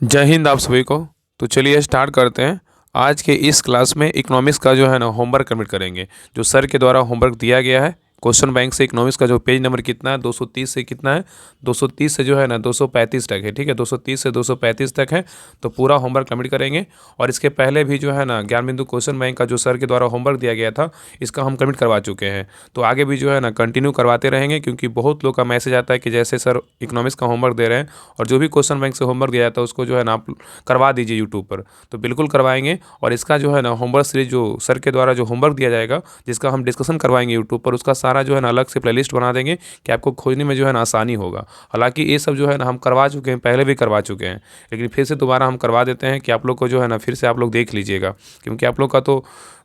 जय हिंद आप सभी को। तो चलिए स्टार्ट करते हैं। आज के इस क्लास में इकोनॉमिक्स का जो है ना होमवर्क कंप्लीट करेंगे। जो सर के द्वारा होमवर्क दिया गया है क्वेश्चन बैंक से इकोनॉमिक्स का जो पेज नंबर कितना है 230 से कितना है 230 से जो है ना 235 तक है। ठीक है, 230 से 235 तक है। तो पूरा होमवर्क कंप्लीट करेंगे। और इसके पहले भी जो है ना ज्ञान बिंदु क्वेश्चन बैंक का जो सर के द्वारा होमवर्क दिया गया था इसका हम कंप्लीट करवा चुके हैं। तो आगे भी जो है ना कंटिन्यू करवाते रहेंगे, क्योंकि बहुत लोग का मैसेज आता है कि जैसे सर इकोनॉमिक्स का होमवर्क दे रहे हैं और जो भी क्वेश्चन बैंक से होमवर्क दिया जाता है उसको जो है ना आप करवा दीजिए यूट्यूब पर। तो बिल्कुल करवाएंगे। और इसका जो है ना होमवर्क सीरीज जो सर के द्वारा जो होमवर्क दिया जाएगा जिसका हम डिस्कशन करवाएंगे यूट्यूब पर, उसका सारा जो है ना अलग से प्लेलिस्ट बना देंगे कि आपको खोजने में जो है ना आसानी होगा। हालांकि ये सब जो है ना हम करवा चुके हैं, पहले भी करवा चुके हैं, लेकिन फिर से दोबारा हम करवा देते हैं कि आप लोग को जो है ना फिर से आप लोग देख लीजिएगा। क्योंकि आप लोग का तो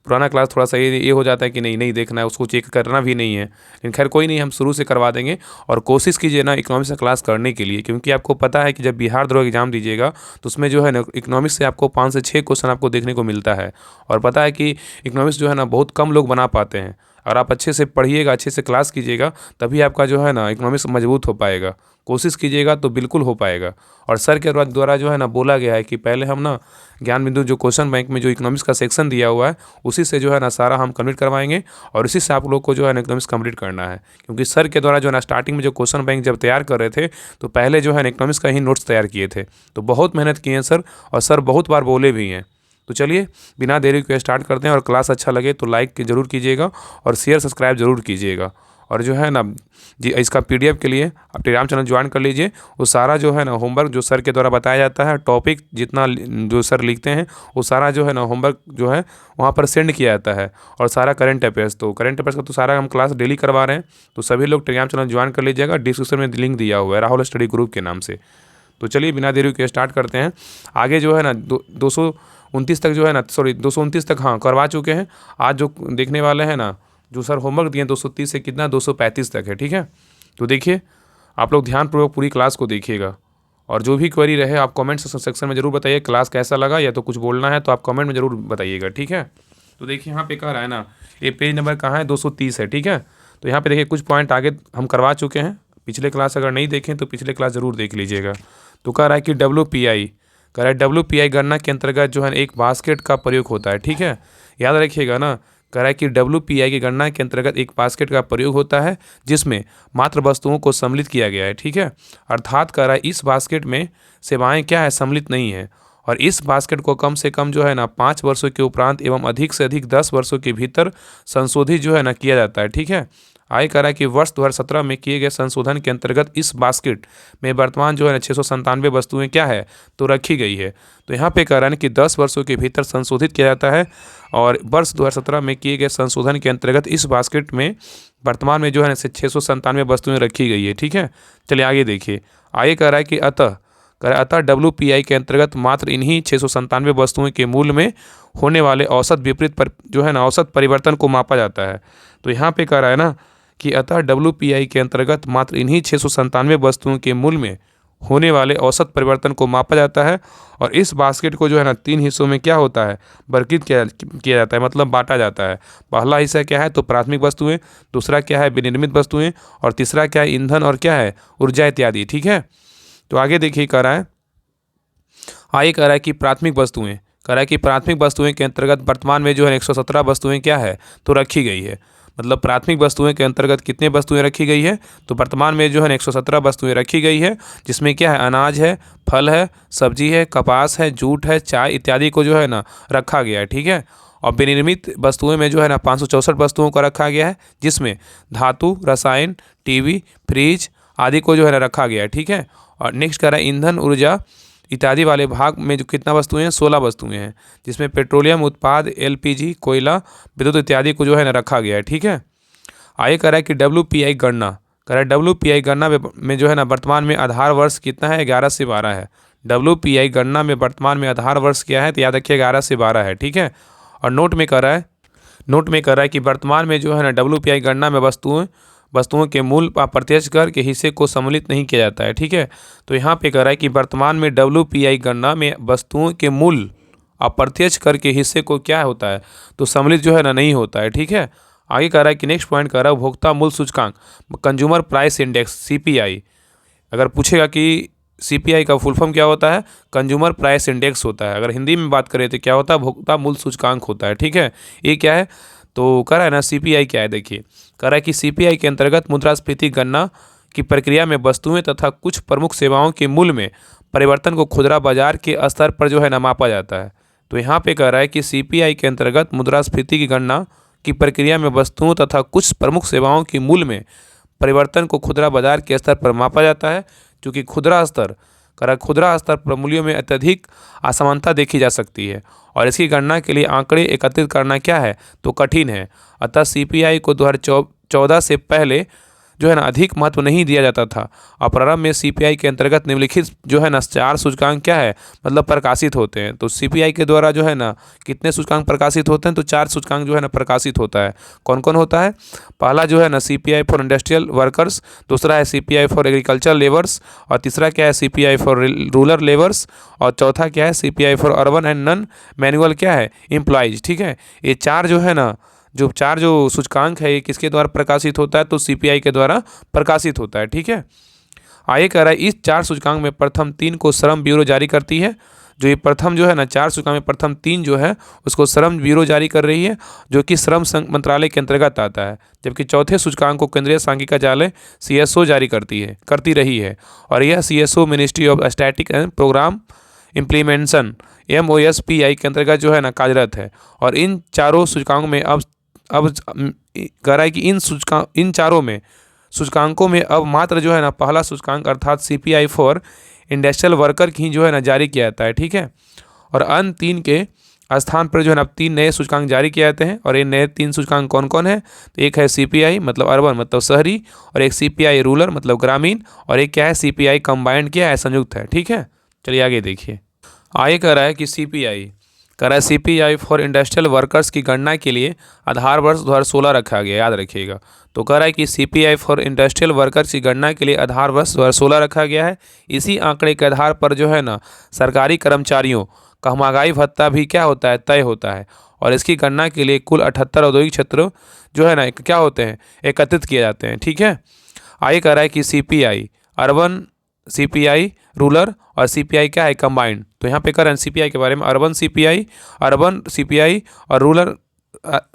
पुराना क्लास थोड़ा सा ये हो जाता है कि नहीं नहीं देखना है, उसको चेक करना भी नहीं है। लेकिन खैर कोई नहीं, हम शुरू से करवा देंगे। और कोशिश कीजिए ना इकोनॉमिक्स का क्लास करने के लिए, क्योंकि आपको पता है कि जब बिहार द्रोह एग्जाम दीजिएगा तो उसमें जो है ना इकोनॉमिक्स से आपको 5 से 6 क्वेश्चन आपको देखने को मिलता है। और पता है कि इकोनॉमिक्स जो है ना बहुत कम लोग बना पाते हैं। और आप अच्छे से पढ़िएगा, अच्छे से क्लास कीजिएगा, तभी आपका जो है ना इकोनॉमिक्स मजबूत हो पाएगा। कोशिश कीजिएगा तो बिल्कुल हो पाएगा। और सर के द्वारा जो है ना बोला गया है कि पहले हम ना ज्ञान बिंदु जो क्वेश्चन बैंक में जो इकोनॉमिक्स का सेक्शन दिया हुआ है उसी से जो है ना सारा हम कंप्लीट करवाएंगे। और उसी से आप लोग को जो है ना इकोनॉमिक्स कंप्लीट करना है। क्योंकि सर के द्वारा जो है ना स्टार्टिंग में जो क्वेश्चन बैंक जब तैयार कर रहे थे तो पहले जो है ना इकोनॉमिक्स का ही नोट्स तैयार किए थे। तो बहुत मेहनत किए हैं सर, और सर बहुत बार बोले भी हैं। तो चलिए बिना देरी के स्टार्ट करते हैं। और क्लास अच्छा लगे तो लाइक ज़रूर कीजिएगा और शेयर सब्सक्राइब ज़रूर कीजिएगा। और जो है ना जी इसका पीडीएफ के लिए आप टेलीग्राम चैनल ज्वाइन कर लीजिए। वो सारा जो है ना होमवर्क जो सर के द्वारा बताया जाता है, टॉपिक जितना जो सर लिखते हैं वो सारा जो है ना होमवर्क जो है वहाँ पर सेंड किया जाता है। और सारा करंट अफेयर्स का तो सारा हम क्लास डेली करवा रहे हैं। तो सभी लोग टेलीग्राम चैनल ज्वाइन कर लीजिएगा। डिस्क्रिप्शन में लिंक दिया हुआ है राहुल स्टडी ग्रुप के नाम से। तो चलिए बिना देरी के स्टार्ट करते हैं। आगे जो है ना 229 तक जो है ना 229 तक हाँ करवा चुके हैं। आज जो देखने वाले हैं ना जो सर होमवर्क दिए 230 से कितना 235 तक है। ठीक है, तो देखिए आप लोग ध्यानपूर्वक पूरी क्लास को देखिएगा। और जो भी क्वेरी रहे आप कमेंट सेक्शन में ज़रूर बताइए। क्लास कैसा लगा या तो कुछ बोलना है तो आप कमेंट में ज़रूर बताइएगा। ठीक है, तो देखिए यहाँ पे कह रहा है ना ये पेज नंबर कहाँ है 230 है। ठीक है, तो यहाँ पे देखिए कुछ पॉइंट आगे हम करवा चुके हैं। पिछले क्लास अगर नहीं देखें तो पिछले क्लास ज़रूर देख लीजिएगा। तो कह रहा है कि WPI कह रहा है WPI गणना के अंतर्गत जो है एक बास्केट का प्रयोग होता है। ठीक है, याद रखिएगा ना। कह रहा है कि WPI की गणना के अंतर्गत एक बास्केट का प्रयोग होता है जिसमें मात्र वस्तुओं को सम्मिलित किया गया है। ठीक है, अर्थात कह रहा है इस बास्केट में सेवाएं क्या है सम्मिलित नहीं है। और इस बास्केट को कम से कम जो है ना 5 वर्षों के उपरांत एवं अधिक से अधिक 10 वर्षों के भीतर संशोधित जो है ना किया जाता है। ठीक है, आगे कह रहा है कि वर्ष 2017 में किए गए संशोधन के अंतर्गत इस बास्केट में वर्तमान जो है ना 697 वस्तुएं क्या है तो रखी गई है। तो यहाँ पे कह रहा है कि 10 वर्षों के भीतर संशोधित किया जाता है। और वर्ष 2017 में किए गए संशोधन के अंतर्गत इस बास्केट में वर्तमान में जो है ना 697 वस्तुएं रखी गई है। ठीक है, चलिए आगे देखिए। आगे कह रहा है कि अतः WPI के अंतर्गत मात्र इन्हीं 697 वस्तुओं के मूल्य में होने वाले औसत विपरीत पर जो है ना औसत परिवर्तन को मापा जाता है। तो यहाँ पे कह रहा है ना कि अतः WPI के अंतर्गत मात्र इन्हीं 697 वस्तुओं के मूल्य में होने वाले औसत परिवर्तन को मापा जाता है। और इस बास्केट को जो है ना 3 हिस्सों में क्या होता है वर्गीकृत किया जाता है, मतलब बांटा जाता है। पहला हिस्सा क्या है तो प्राथमिक वस्तुएं, दूसरा क्या है विनिर्मित वस्तुएं, और तीसरा क्या है ईंधन और क्या है ऊर्जा इत्यादि। ठीक है, तो आगे देखिए कह रहा है आगे कह रहा है कि प्राथमिक वस्तुएं कह रहा है कि प्राथमिक वस्तुएं के अंतर्गत वर्तमान में जो है 117 वस्तुएं क्या है तो रखी गई है। मतलब प्राथमिक वस्तुएं के अंतर्गत कितने वस्तुएं रखी गई है तो वर्तमान में जो है 117 वस्तुएं रखी गई है, जिसमें क्या है अनाज है, फल है, सब्जी है, कपास है, जूट है, चाय इत्यादि को जो है ना रखा गया है। ठीक है, और विनिर्मित वस्तुएं में जो है ना 564 वस्तुओं को रखा गया है, जिसमें धातु, रसायन, टीवी, फ्रिज आदि को जो है ना रखा गया है। ठीक है, और नेक्स्ट कह रहा है ईंधन ऊर्जा इत्यादि वाले भाग में जो कितना वस्तुएं हैं 16 वस्तुएं हैं, जिसमें पेट्रोलियम उत्पाद, LPG, कोयला, विद्युत इत्यादि को जो है ना रखा गया है। ठीक है, आगे कह रहा है कि WPI गणना कह रहा है WPI गणना में जो है ना वर्तमान में आधार वर्ष कितना है 11 से 12 है। WPI गणना में वर्तमान में आधार वर्ष क्या है तो याद रखिए 11 से 12 है। ठीक है, और नोट में कह रहा है कि वर्तमान में जो है ना WPI गणना में वस्तुओं के मूल्य अप्रत्यक्ष कर के हिस्से को सम्मिलित नहीं किया जाता है। ठीक है, तो यहाँ पे कह रहा है कि वर्तमान में WPI गणना में वस्तुओं के मूल्य अप्रत्यक्ष कर के हिस्से को क्या होता है तो सम्मिलित जो है ना नहीं होता है। ठीक है, आगे कह रहा है कि नेक्स्ट पॉइंट कह रहा है उपभोक्ता मूल्य सूचकांक कंज्यूमर प्राइस इंडेक्स CPI। अगर पूछेगा कि सीपीआई का फुल फॉर्म क्या होता है? कंज्यूमर प्राइस इंडेक्स होता है। अगर हिंदी में बात करें तो क्या होता है? भोक्ता मूल्य सूचकांक होता है। ठीक है, ये क्या है? तो कह रहा है ना सीपीआई क्या है, देखिए कह रहा है कि सीपीआई के अंतर्गत मुद्रास्फीति गणना की प्रक्रिया में वस्तुएं तथा कुछ प्रमुख सेवाओं के मूल्य में परिवर्तन को खुदरा बाजार के स्तर पर जो है ना मापा जाता है। तो यहाँ पे कह रहा है कि सीपीआई के अंतर्गत मुद्रास्फीति की गणना की प्रक्रिया में वस्तुओं तथा कुछ प्रमुख सेवाओं के मूल्य में परिवर्तन को खुदरा बाजार के स्तर पर मापा जाता है। क्योंकि खुदरा स्तर पर मूल्यों में अत्यधिक असमानता देखी जा सकती है और इसकी गणना के लिए आंकड़े एकत्रित करना क्या है? तो कठिन है। अतः सीपीआई को 2014 से पहले जो है ना अधिक महत्व नहीं दिया जाता था। और प्रारंभ में सीपीआई के अंतर्गत निम्नलिखित जो है ना 4 सूचकांक क्या है, मतलब प्रकाशित होते हैं। तो सीपीआई के द्वारा जो है ना कितने सूचकांक प्रकाशित होते हैं? तो 4 सूचकांक जो है ना प्रकाशित होता है। कौन कौन होता है? पहला जो है ना सीपीआई फॉर इंडस्ट्रियल वर्कर्स, दूसरा है सीपीआई फॉर एग्रीकल्चर लेबर्स, और तीसरा क्या है? सीपीआई फॉर रूरल लेबर्स, और चौथा क्या है? CPI for urban and non manual क्या है? एम्प्लॉयज। ठीक है, ये चार जो सूचकांक है ये किसके द्वारा प्रकाशित होता है? तो सीपीआई के द्वारा प्रकाशित होता है। ठीक है, आगे कह रहा है इस 4 सूचकांक में प्रथम 3 को श्रम ब्यूरो जारी करती है। जो ये प्रथम जो है ना 4 सूचकांक में प्रथम 3 जो है उसको श्रम ब्यूरो जारी कर रही है, जो कि श्रम मंत्रालय के अंतर्गत आता है। जबकि चौथे सूचकांक को केंद्रीय सांख्यिकी कार्यालय सीएसओ जारी करती रही है, और यह CSO ministry of static and programme implementation MOSPI के अंतर्गत जो है ना कार्यरत है। और इन चारों सूचकांकों में अब कह रहा है कि इन चारों में सूचकांकों में अब मात्र जो है ना पहला सूचकांक अर्थात सीपीआई फॉर इंडस्ट्रियल वर्कर की जो है ना जारी किया जाता है। ठीक है, और अन्य 3 के स्थान पर जो है ना अब 3 नए सूचकांक जारी किए जाते हैं। और ये नए 3 सूचकांक कौन कौन है? तो एक है सीपीआई मतलब अर्बन मतलब शहरी, और एक सीपीआई रूरल मतलब ग्रामीण, और एक क्या है? सीपीआई कंबाइंड क्या है? संयुक्त है। ठीक है, चलिए आगे देखिए। आगे कह रहा है कि सीपीआई फॉर इंडस्ट्रियल वर्कर्स की गणना के लिए आधार वर्ष 2016 रखा गया, याद रखिएगा। तो कह रहा है कि सीपीआई फॉर इंडस्ट्रियल वर्कर्स की गणना के लिए आधार वर्ष 2016 रखा गया है। इसी आंकड़े के आधार पर जो है ना सरकारी कर्मचारियों का महंगाई भत्ता भी क्या होता है? तय होता है। और इसकी गणना के लिए कुल 78 औद्योगिक क्षेत्र जो है ना क्या होते हैं? एकत्रित किए जाते हैं। ठीक है, आगे कह रहा है कि सीपीआई अर्बन, सीपीआई रूरल और सीपीआई क्या है? कंबाइंड। तो यहाँ पे कर रहे हैं सीपीआई के बारे में अर्बन सीपीआई और रूरल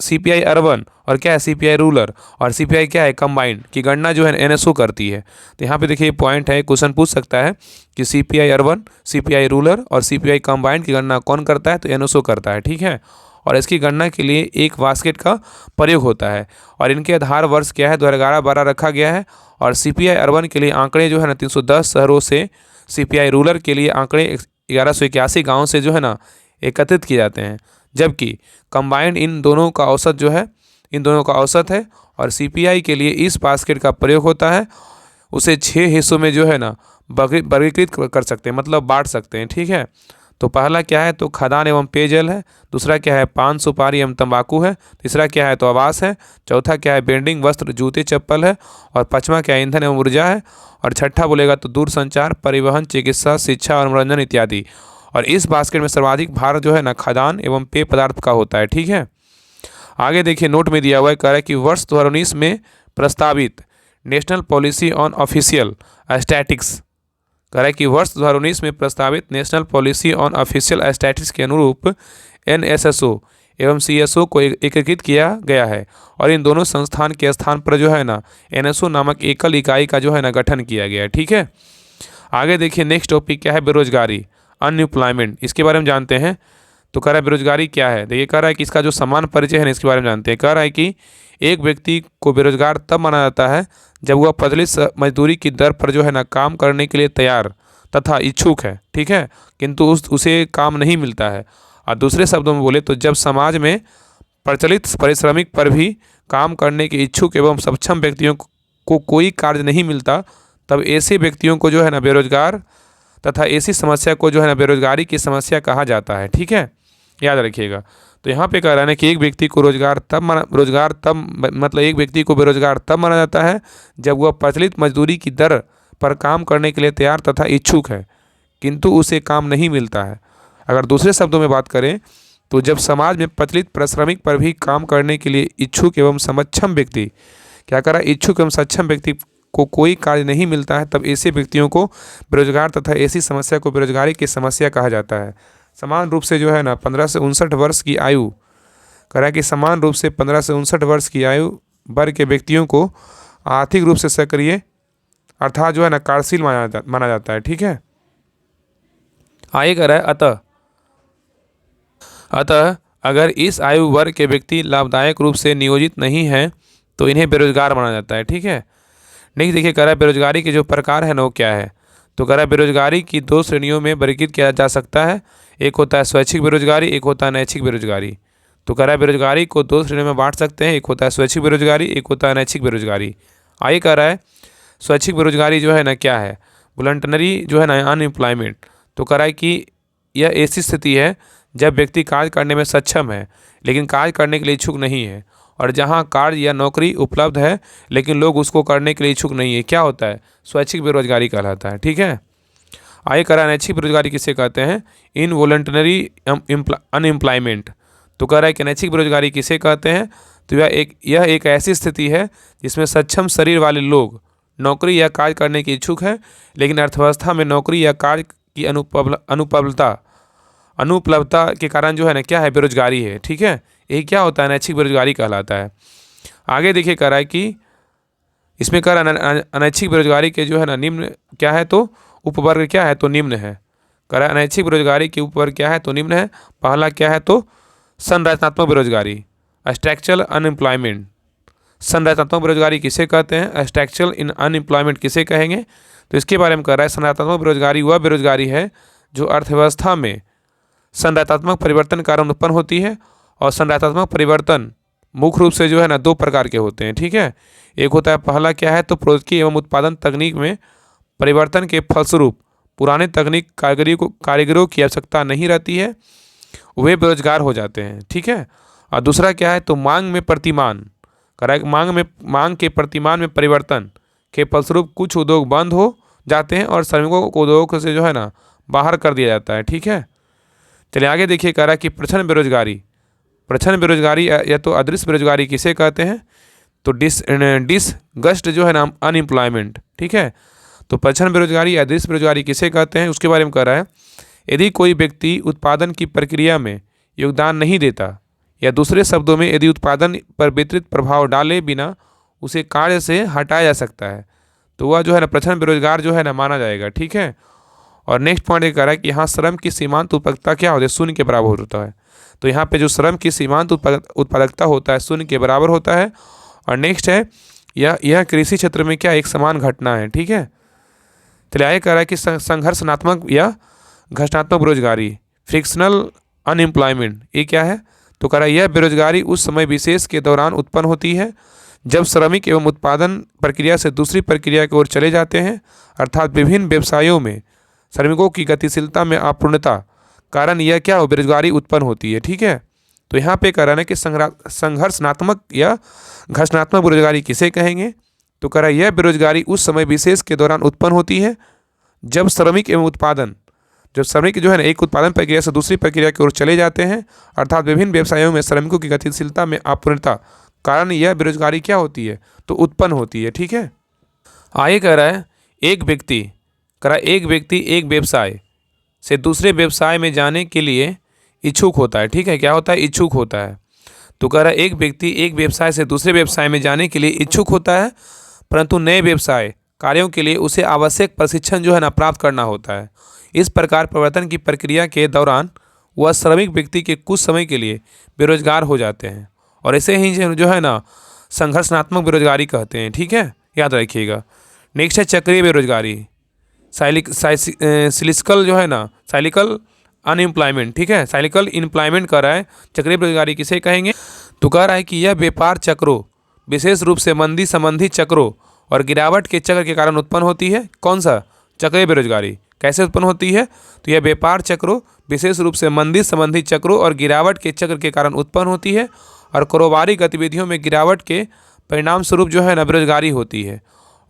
सीपीआई अर्बन, और क्या है? सीपीआई रूरल, और सीपीआई क्या है? कंबाइंड की गणना जो है एनएसओ करती है। तो यहाँ पे देखिए पॉइंट है, क्वेश्चन पूछ सकता है कि सीपीआई अर्बन, सीपीआई रूरल और सीपीआई कंबाइंड की गणना कौन करता है? तो एनएसओ करता है। ठीक है, और इसकी गणना के लिए एक बास्केट का प्रयोग होता है, और इनके आधार वर्ष क्या है? 2011-12 रखा गया है। और सीपीआई अर्बन के लिए आंकड़े जो है ना 310 शहरों से, सीपीआई रूरल के लिए आंकड़े 1181 गाँव से जो है ना एकत्रित किए जाते हैं। जबकि कंबाइंड इन दोनों का औसत है। और सीपीआई के लिए इस बास्केट का प्रयोग होता है, उसे 6 हिस्सों में जो है ना वर्गीकृत कर सकते हैं, मतलब बांट सकते हैं। ठीक है, तो पहला क्या है? तो खाद्यान्न एवं पेयजल है, दूसरा क्या है? पान सुपारी एवं तंबाकू है, तीसरा क्या है? तो आवास है, चौथा क्या है? बेल्डिंग वस्त्र जूते चप्पल है, और पांचवा क्या है? ईंधन एवं ऊर्जा है, और छठा बोलेगा तो दूरसंचार, परिवहन, चिकित्सा, शिक्षा और मनोरंजन इत्यादि। और इस बास्केट में सर्वाधिक भार जो है ना खाद्यान्न एवं पेय पदार्थ का होता है। ठीक है, आगे देखिए नोट में दिया हुआ है, कह रहा है कि वर्ष 2019 में प्रस्तावित national policy on official statics, कह रहा है कि वर्ष 2019 में प्रस्तावित national policy on official statics के अनुरूप NSSO एवं CSO को एकीकृत किया गया है। और इन दोनों संस्थान के स्थान पर जो है ना NSO नामक एकल इकाई का जो है ना गठन किया गया है। ठीक है, आगे देखिए नेक्स्ट टॉपिक क्या है? बेरोजगारी, अनएम्प्लॉयमेंट, इसके बारे में जानते हैं। तो कह रहा है बेरोजगारी क्या है? देखिए कह रहा है कि इसका जो समान परिचय है ना इसके बारे में जानते हैं। कह रहा है कि एक व्यक्ति को बेरोजगार तब माना जाता है जब वह प्रचलित मजदूरी की दर पर जो है ना काम करने के लिए तैयार तथा इच्छुक है। ठीक है, किंतु उसे काम नहीं मिलता है। और दूसरे शब्दों में बोले तो जब समाज में प्रचलित पारिश्रमिक पर भी काम करने के इच्छुक एवं सक्षम व्यक्तियों को कोई कार्य नहीं मिलता, तब ऐसे व्यक्तियों को जो है ना बेरोजगार तथा ऐसी समस्या को जो है ना बेरोजगारी की समस्या कहा जाता है। ठीक है, याद रखिएगा। तो यहाँ पे कह रहा है कि एक व्यक्ति को एक व्यक्ति को बेरोजगार तब माना जाता है जब वह प्रचलित मजदूरी की दर पर काम करने के लिए तैयार तथा इच्छुक है, किंतु उसे काम नहीं मिलता है। अगर दूसरे शब्दों में बात करें तो जब समाज में प्रचलित पारिश्रमिक पर भी काम करने के लिए इच्छुक एवं सक्षम व्यक्ति क्या कर रहा है? इच्छुक एवं सक्षम व्यक्ति को कोई कार्य नहीं मिलता है तब ऐसे व्यक्तियों को बेरोजगार तथा ऐसी समस्या को बेरोजगारी की समस्या कहा जाता है। समान रूप से जो है ना 15 से 59 वर्ष की आयु कह रहा है कि समान रूप से 15 से 59 वर्ष की आयु वर्ग के व्यक्तियों को आर्थिक रूप से सक्रिय अर्थात जो है ना कार्यशील माना जाता है। ठीक है, आगे कह रहा है अतः अगर इस आयु वर्ग के व्यक्ति लाभदायक रूप से नियोजित नहीं है तो इन्हें बेरोजगार माना जाता है। ठीक है, नेक्स्ट देखिए कह रहा है बेरोजगारी के जो प्रकार है ना वो क्या है। तो कह रहा है बेरोजगारी की 2 श्रेणियों में वर्गीकृत किया जा सकता है, एक होता है स्वैच्छिक बेरोजगारी, एक होता है नैच्छिक बेरोजगारी। तो कह रहा है बेरोजगारी को 2 श्रेणियों में बांट सकते हैं, एक होता है स्वैच्छिक बेरोजगारी, एक होता है नैच्छिक बेरोजगारी। आगे कह रहा है स्वैच्छिक बेरोजगारी जो है ना क्या है, वॉलंटरी जो है ना अनएम्प्लॉयमेंट। तो कह रहा है कि यह ऐसी स्थिति है जब व्यक्ति कार्य करने में सक्षम है लेकिन कार्य करने के लिए इच्छुक नहीं है, और जहां कार्य या नौकरी उपलब्ध है लेकिन लोग उसको करने के लिए इच्छुक नहीं है, क्या होता है, स्वैच्छिक बेरोजगारी कहलाता है। ठीक है, आगे कह रहा है नैच्छिक बेरोजगारी किसे कहते हैं, इनवॉलंटरी अनएम्प्लॉयमेंट। तो कह रहा है कि नैच्छिक बेरोजगारी किसे कहते हैं, तो यह एक ऐसी स्थिति है जिसमें सक्षम शरीर वाले लोग नौकरी या कार्य करने की इच्छुक है लेकिन अर्थव्यवस्था में नौकरी या कार्य की अनुपलब्धता के कारण जो है ना क्या है, बेरोजगारी है। ठीक है, ये क्या होता है, नैच्छिक बेरोजगारी कहलाता है। आगे देखिए कह रहा है कि इसमें कह रहा है अनैच्छिक बेरोजगारी के जो है ना निम्न क्या है, तो उपवर्ग क्या है, तो निम्न है। कह रहा है अनैच्छिक बेरोजगारी के उपवर्ग क्या है, तो निम्न है। पहला क्या है, तो संरचनात्मक बेरोजगारी, स्ट्रक्चरल अनएम्प्लॉयमेंट। संरचनात्मक बेरोजगारी किसे कहते हैं, स्ट्रक्चरल इन अनएम्प्लॉयमेंट किसे कहेंगे, तो इसके बारे में कह रहा है संरचनात्मक बेरोजगारी वह बेरोजगारी है जो अर्थव्यवस्था में संरचनात्मक परिवर्तन के कारण उत्पन्न होती है, और संरचनात्मक परिवर्तन मुख्य रूप से जो है ना 2 प्रकार के होते हैं। ठीक है, एक होता है पहला क्या है, तो प्रौद्योगिकी एवं उत्पादन तकनीक में परिवर्तन के फलस्वरूप पुराने तकनीक कारीगरों की आवश्यकता नहीं रहती है, वे बेरोजगार हो जाते हैं। ठीक है, और दूसरा क्या है, तो मांग में प्रतिमान। करेक्ट, मांग के प्रतिमान में परिवर्तन के फलस्वरूप कुछ उद्योग बंद हो जाते हैं और श्रमिकों को उद्योग से जो है ना बाहर कर दिया जाता है। ठीक है, चलिए आगे देखिए कह रहा है कि प्रच्छन्न बेरोजगारी या तो अदृश्य बेरोजगारी किसे कहते हैं, तो डिसगस्ट जो है ना अनएम्प्लॉयमेंट। ठीक है, तो प्रच्छन्न बेरोजगारी या अदृश्य बेरोजगारी किसे कहते हैं उसके बारे में कह रहा है, यदि कोई व्यक्ति उत्पादन की प्रक्रिया में योगदान नहीं देता, या दूसरे शब्दों में यदि उत्पादन पर वितरित प्रभाव डाले बिना उसे कार्य से हटाया जा सकता है, तो वह जो है ना प्रच्छन्न बेरोजगार जो है ना माना जाएगा। ठीक है, और नेक्स्ट पॉइंट ये कह रहा है कि यहाँ श्रम की सीमांत उत्पादकता क्या होती है, शून्य के बराबर होता है। तो यहाँ पे जो श्रम की सीमांत उत्पादकता होता है शून्य के बराबर होता है। और नेक्स्ट है यह कृषि क्षेत्र में क्या एक समान घटना है। ठीक है, चलिए आगे कह रहा है कि संघर्षणात्मक या घर्षणात्मक बेरोजगारी, फ्रिक्शनल अनएम्प्लॉयमेंट, ये क्या है, तो कह रहा है यह बेरोजगारी उस समय विशेष के दौरान उत्पन्न होती है जब श्रमिक एवं उत्पादन प्रक्रिया से दूसरी प्रक्रिया की ओर चले जाते हैं, अर्थात विभिन्न व्यवसायों में श्रमिकों की गतिशीलता में अपूर्णता कारण यह क्या हो, बेरोजगारी उत्पन्न होती है। ठीक है, तो यहाँ पे कह रहा है कि संघर्षणात्मक या घर्षणात्मक बेरोजगारी किसे कहेंगे, तो कह रहा है यह बेरोजगारी उस समय विशेष के दौरान उत्पन्न होती है जब श्रमिक जो है ना एक उत्पादन प्रक्रिया से दूसरी प्रक्रिया की ओर चले जाते हैं, अर्थात विभिन्न व्यवसायों में श्रमिकों की गतिशीलता में अपूर्णता कारण यह बेरोजगारी क्या होती है, तो उत्पन्न होती है। ठीक है, आगे कह रहा है एक व्यक्ति एक व्यवसाय से दूसरे व्यवसाय में जाने के लिए इच्छुक होता है। ठीक है, क्या होता है, इच्छुक होता है। तो कह रहा है एक व्यक्ति एक व्यवसाय से दूसरे व्यवसाय में जाने के लिए इच्छुक होता है, परंतु नए व्यवसाय कार्यों के लिए उसे आवश्यक प्रशिक्षण जो है ना प्राप्त करना होता है। इस प्रकार परिवर्तन की प्रक्रिया के दौरान वह श्रमिक व्यक्ति के कुछ समय के लिए बेरोजगार हो जाते हैं, और इसे ही जो है ना संघर्षणात्मक बेरोजगारी कहते हैं। ठीक है, याद रखिएगा। नेक्स्ट है चक्रीय बेरोजगारी, साइक्लिकल जो है ना साइक्लिकल अनएम्प्लॉयमेंट। ठीक है, साइक्लिकल इम्प्लॉयमेंट कर रहा है। चक्रीय बेरोजगारी किसे कहेंगे, तो कह रहा है कि यह व्यापार चक्रों, विशेष रूप से मंदी संबंधी चक्रों और गिरावट के चक्र के कारण उत्पन्न होती है। कौन सा, चक्रीय बेरोजगारी। कैसे उत्पन्न होती है, तो यह व्यापार चक्रों, विशेष रूप से मंदी संबंधी चक्रों और गिरावट के चक्र के कारण उत्पन्न होती है, और कारोबारी गतिविधियों में गिरावट के परिणाम स्वरूप जो है ना बेरोजगारी होती है।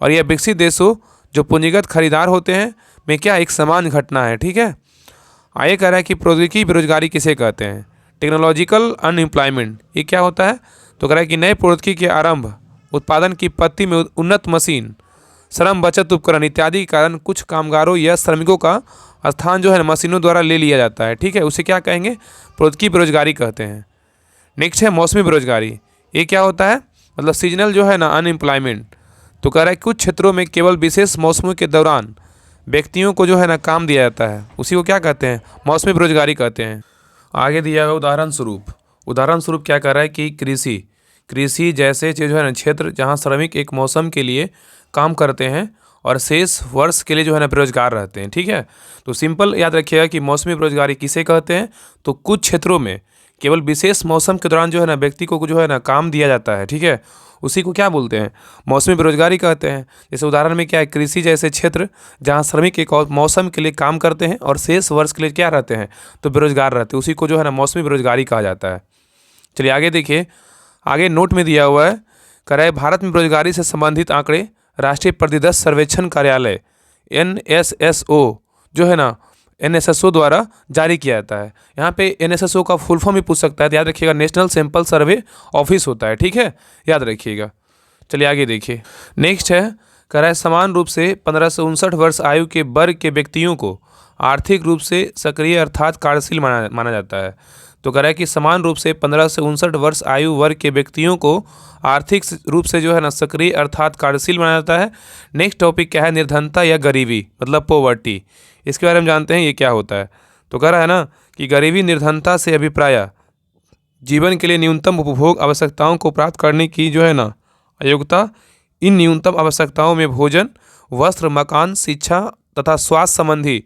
और यह विकसित देशों जो पूंजीगत खरीदार होते हैं में क्या एक समान घटना है। ठीक है, आगे कह रहा है कि प्रौद्योगिकी बेरोजगारी किसे कहते हैं, टेक्नोलॉजिकल अनएम्प्लॉयमेंट। ये क्या होता है, तो कह रहा है कि नए प्रौद्योगिकी के आरंभ, उत्पादन की पद्धति में उन्नत मशीन, श्रम बचत उपकरण इत्यादि के कारण कुछ कामगारों या श्रमिकों का स्थान जो है मशीनों द्वारा ले लिया जाता है। ठीक है, उसे क्या कहेंगे? प्रौद्योगिकी बेरोजगारी कहते हैं। नेक्स्ट है मौसमी बेरोजगारी। ये क्या होता है? मतलब सीजनल जो है ना अनएम्प्लॉयमेंट। तो कह रहा है कुछ क्षेत्रों में केवल विशेष मौसमों के दौरान व्यक्तियों को जो है ना काम दिया जाता है, उसी को क्या कहते हैं? मौसमी बेरोजगारी कहते हैं। आगे दिया हुआ उदाहरण स्वरूप क्या कर रहा है कि कृषि जैसे जो है ना क्षेत्र जहाँ श्रमिक एक मौसम के लिए काम करते हैं और शेष वर्ष के लिए जो है ना बेरोजगार रहते हैं। ठीक है, तो सिंपल याद रखिएगा कि मौसमी बेरोजगारी किसे कहते हैं? तो कुछ क्षेत्रों में केवल विशेष मौसम के दौरान जो है ना व्यक्ति को जो है ना काम दिया जाता है। ठीक है, उसी को क्या बोलते हैं? मौसमी बेरोजगारी कहते हैं। जैसे उदाहरण में क्या है? कृषि जैसे क्षेत्र जहाँ श्रमिक एक और मौसम के लिए काम करते हैं और शेष वर्ष के लिए क्या रहते हैं? तो बेरोजगार रहते हैं, उसी को जो है ना मौसमी बेरोजगारी कहा जाता है। चलिए आगे देखिए, आगे नोट में दिया हुआ है, कह रहा है भारत में बेरोजगारी से संबंधित आंकड़े राष्ट्रीय परिदृश्य सर्वेक्षण कार्यालय NSSO जो है ना NSSO द्वारा जारी किया जाता है। यहाँ पे NSSO का फुल फॉर्म भी पूछ सकता है, तो याद रखिएगा नेशनल सैंपल सर्वे ऑफिस होता है। ठीक है, याद रखिएगा। चलिए आगे देखिए, नेक्स्ट है, कह रहा है समान रूप से 15 से 59 वर्ष आयु के वर्ग के व्यक्तियों को आर्थिक रूप से सक्रिय अर्थात कार्यशील माना जाता है। तो कह रहा है कि समान रूप से 15 से 59 वर्ष आयु वर्ग के व्यक्तियों को आर्थिक रूप से जो है ना सक्रिय अर्थात कार्यशील माना जाता है। नेक्स्ट टॉपिक क्या है? निर्धनता या गरीबी, मतलब पॉवर्टी। इसके बारे में जानते हैं ये क्या होता है। तो कह रहा है ना कि गरीबी निर्धनता से अभिप्राय जीवन के लिए न्यूनतम उपभोग आवश्यकताओं को प्राप्त करने की जो है ना अयोग्यता। इन न्यूनतम आवश्यकताओं में भोजन, वस्त्र, मकान, शिक्षा तथा स्वास्थ्य संबंधी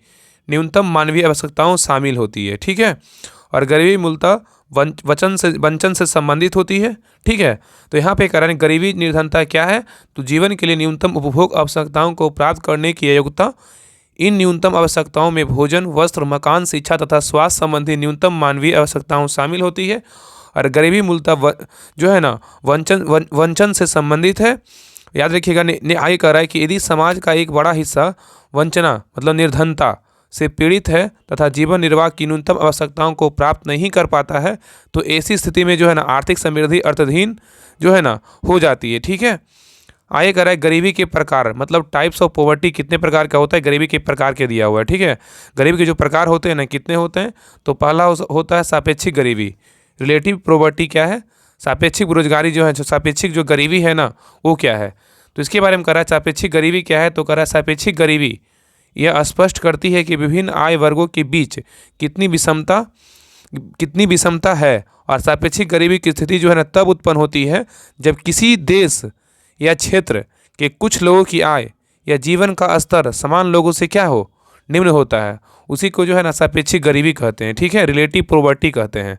न्यूनतम मानवीय आवश्यकताओं शामिल होती है। ठीक है, और गरीबी मूलतः वंचन से संबंधित होती है। ठीक है, तो यहाँ पे कह रहे हैं गरीबी निर्धनता क्या है? तो जीवन के लिए न्यूनतम उपभोग आवश्यकताओं को प्राप्त करने की अयोग्यता। इन न्यूनतम आवश्यकताओं में भोजन, वस्त्र, मकान, शिक्षा तथा स्वास्थ्य संबंधी न्यूनतम मानवीय आवश्यकताओं शामिल होती है। और गरीबी मूलतः जो है ना वंचन से संबंधित है। याद रखिएगा, आगे कह रहा है कि यदि समाज का एक बड़ा हिस्सा वंचना मतलब निर्धनता से पीड़ित है तथा जीवन निर्वाह की न्यूनतम आवश्यकताओं को प्राप्त नहीं कर पाता है, तो ऐसी स्थिति में जो है ना आर्थिक समृद्धि अर्थहीन जो है ना हो जाती है। ठीक है, आगे कह रहा है गरीबी के प्रकार, मतलब टाइप्स ऑफ पॉवर्टी कितने प्रकार का होता है? गरीबी के प्रकार के दिया हुआ है। ठीक है, गरीबी के जो प्रकार होते हैं ना कितने होते हैं? तो पहला होता है सापेक्षिक गरीबी। रिलेटिव पॉवर्टी क्या है? सापेक्षिक बेरोजगारी जो है, जो सापेक्षिक जो गरीबी है ना वो क्या है? तो इसके बारे में कह रहा है सापेक्षिक गरीबी क्या है। तो कह रहा है सापेक्षिक गरीबी यह स्पष्ट करती है कि विभिन्न आय वर्गों के बीच कितनी विषमता है। और सापेक्षिक गरीबी की स्थिति जो है ना तब उत्पन्न होती है जब किसी देश या क्षेत्र के कुछ लोगों की आय या जीवन का स्तर समान लोगों से क्या हो? निम्न होता है, उसी को जो है ना सापेक्षिक गरीबी कहते हैं। ठीक है, रिलेटिव पॉवर्टी कहते हैं।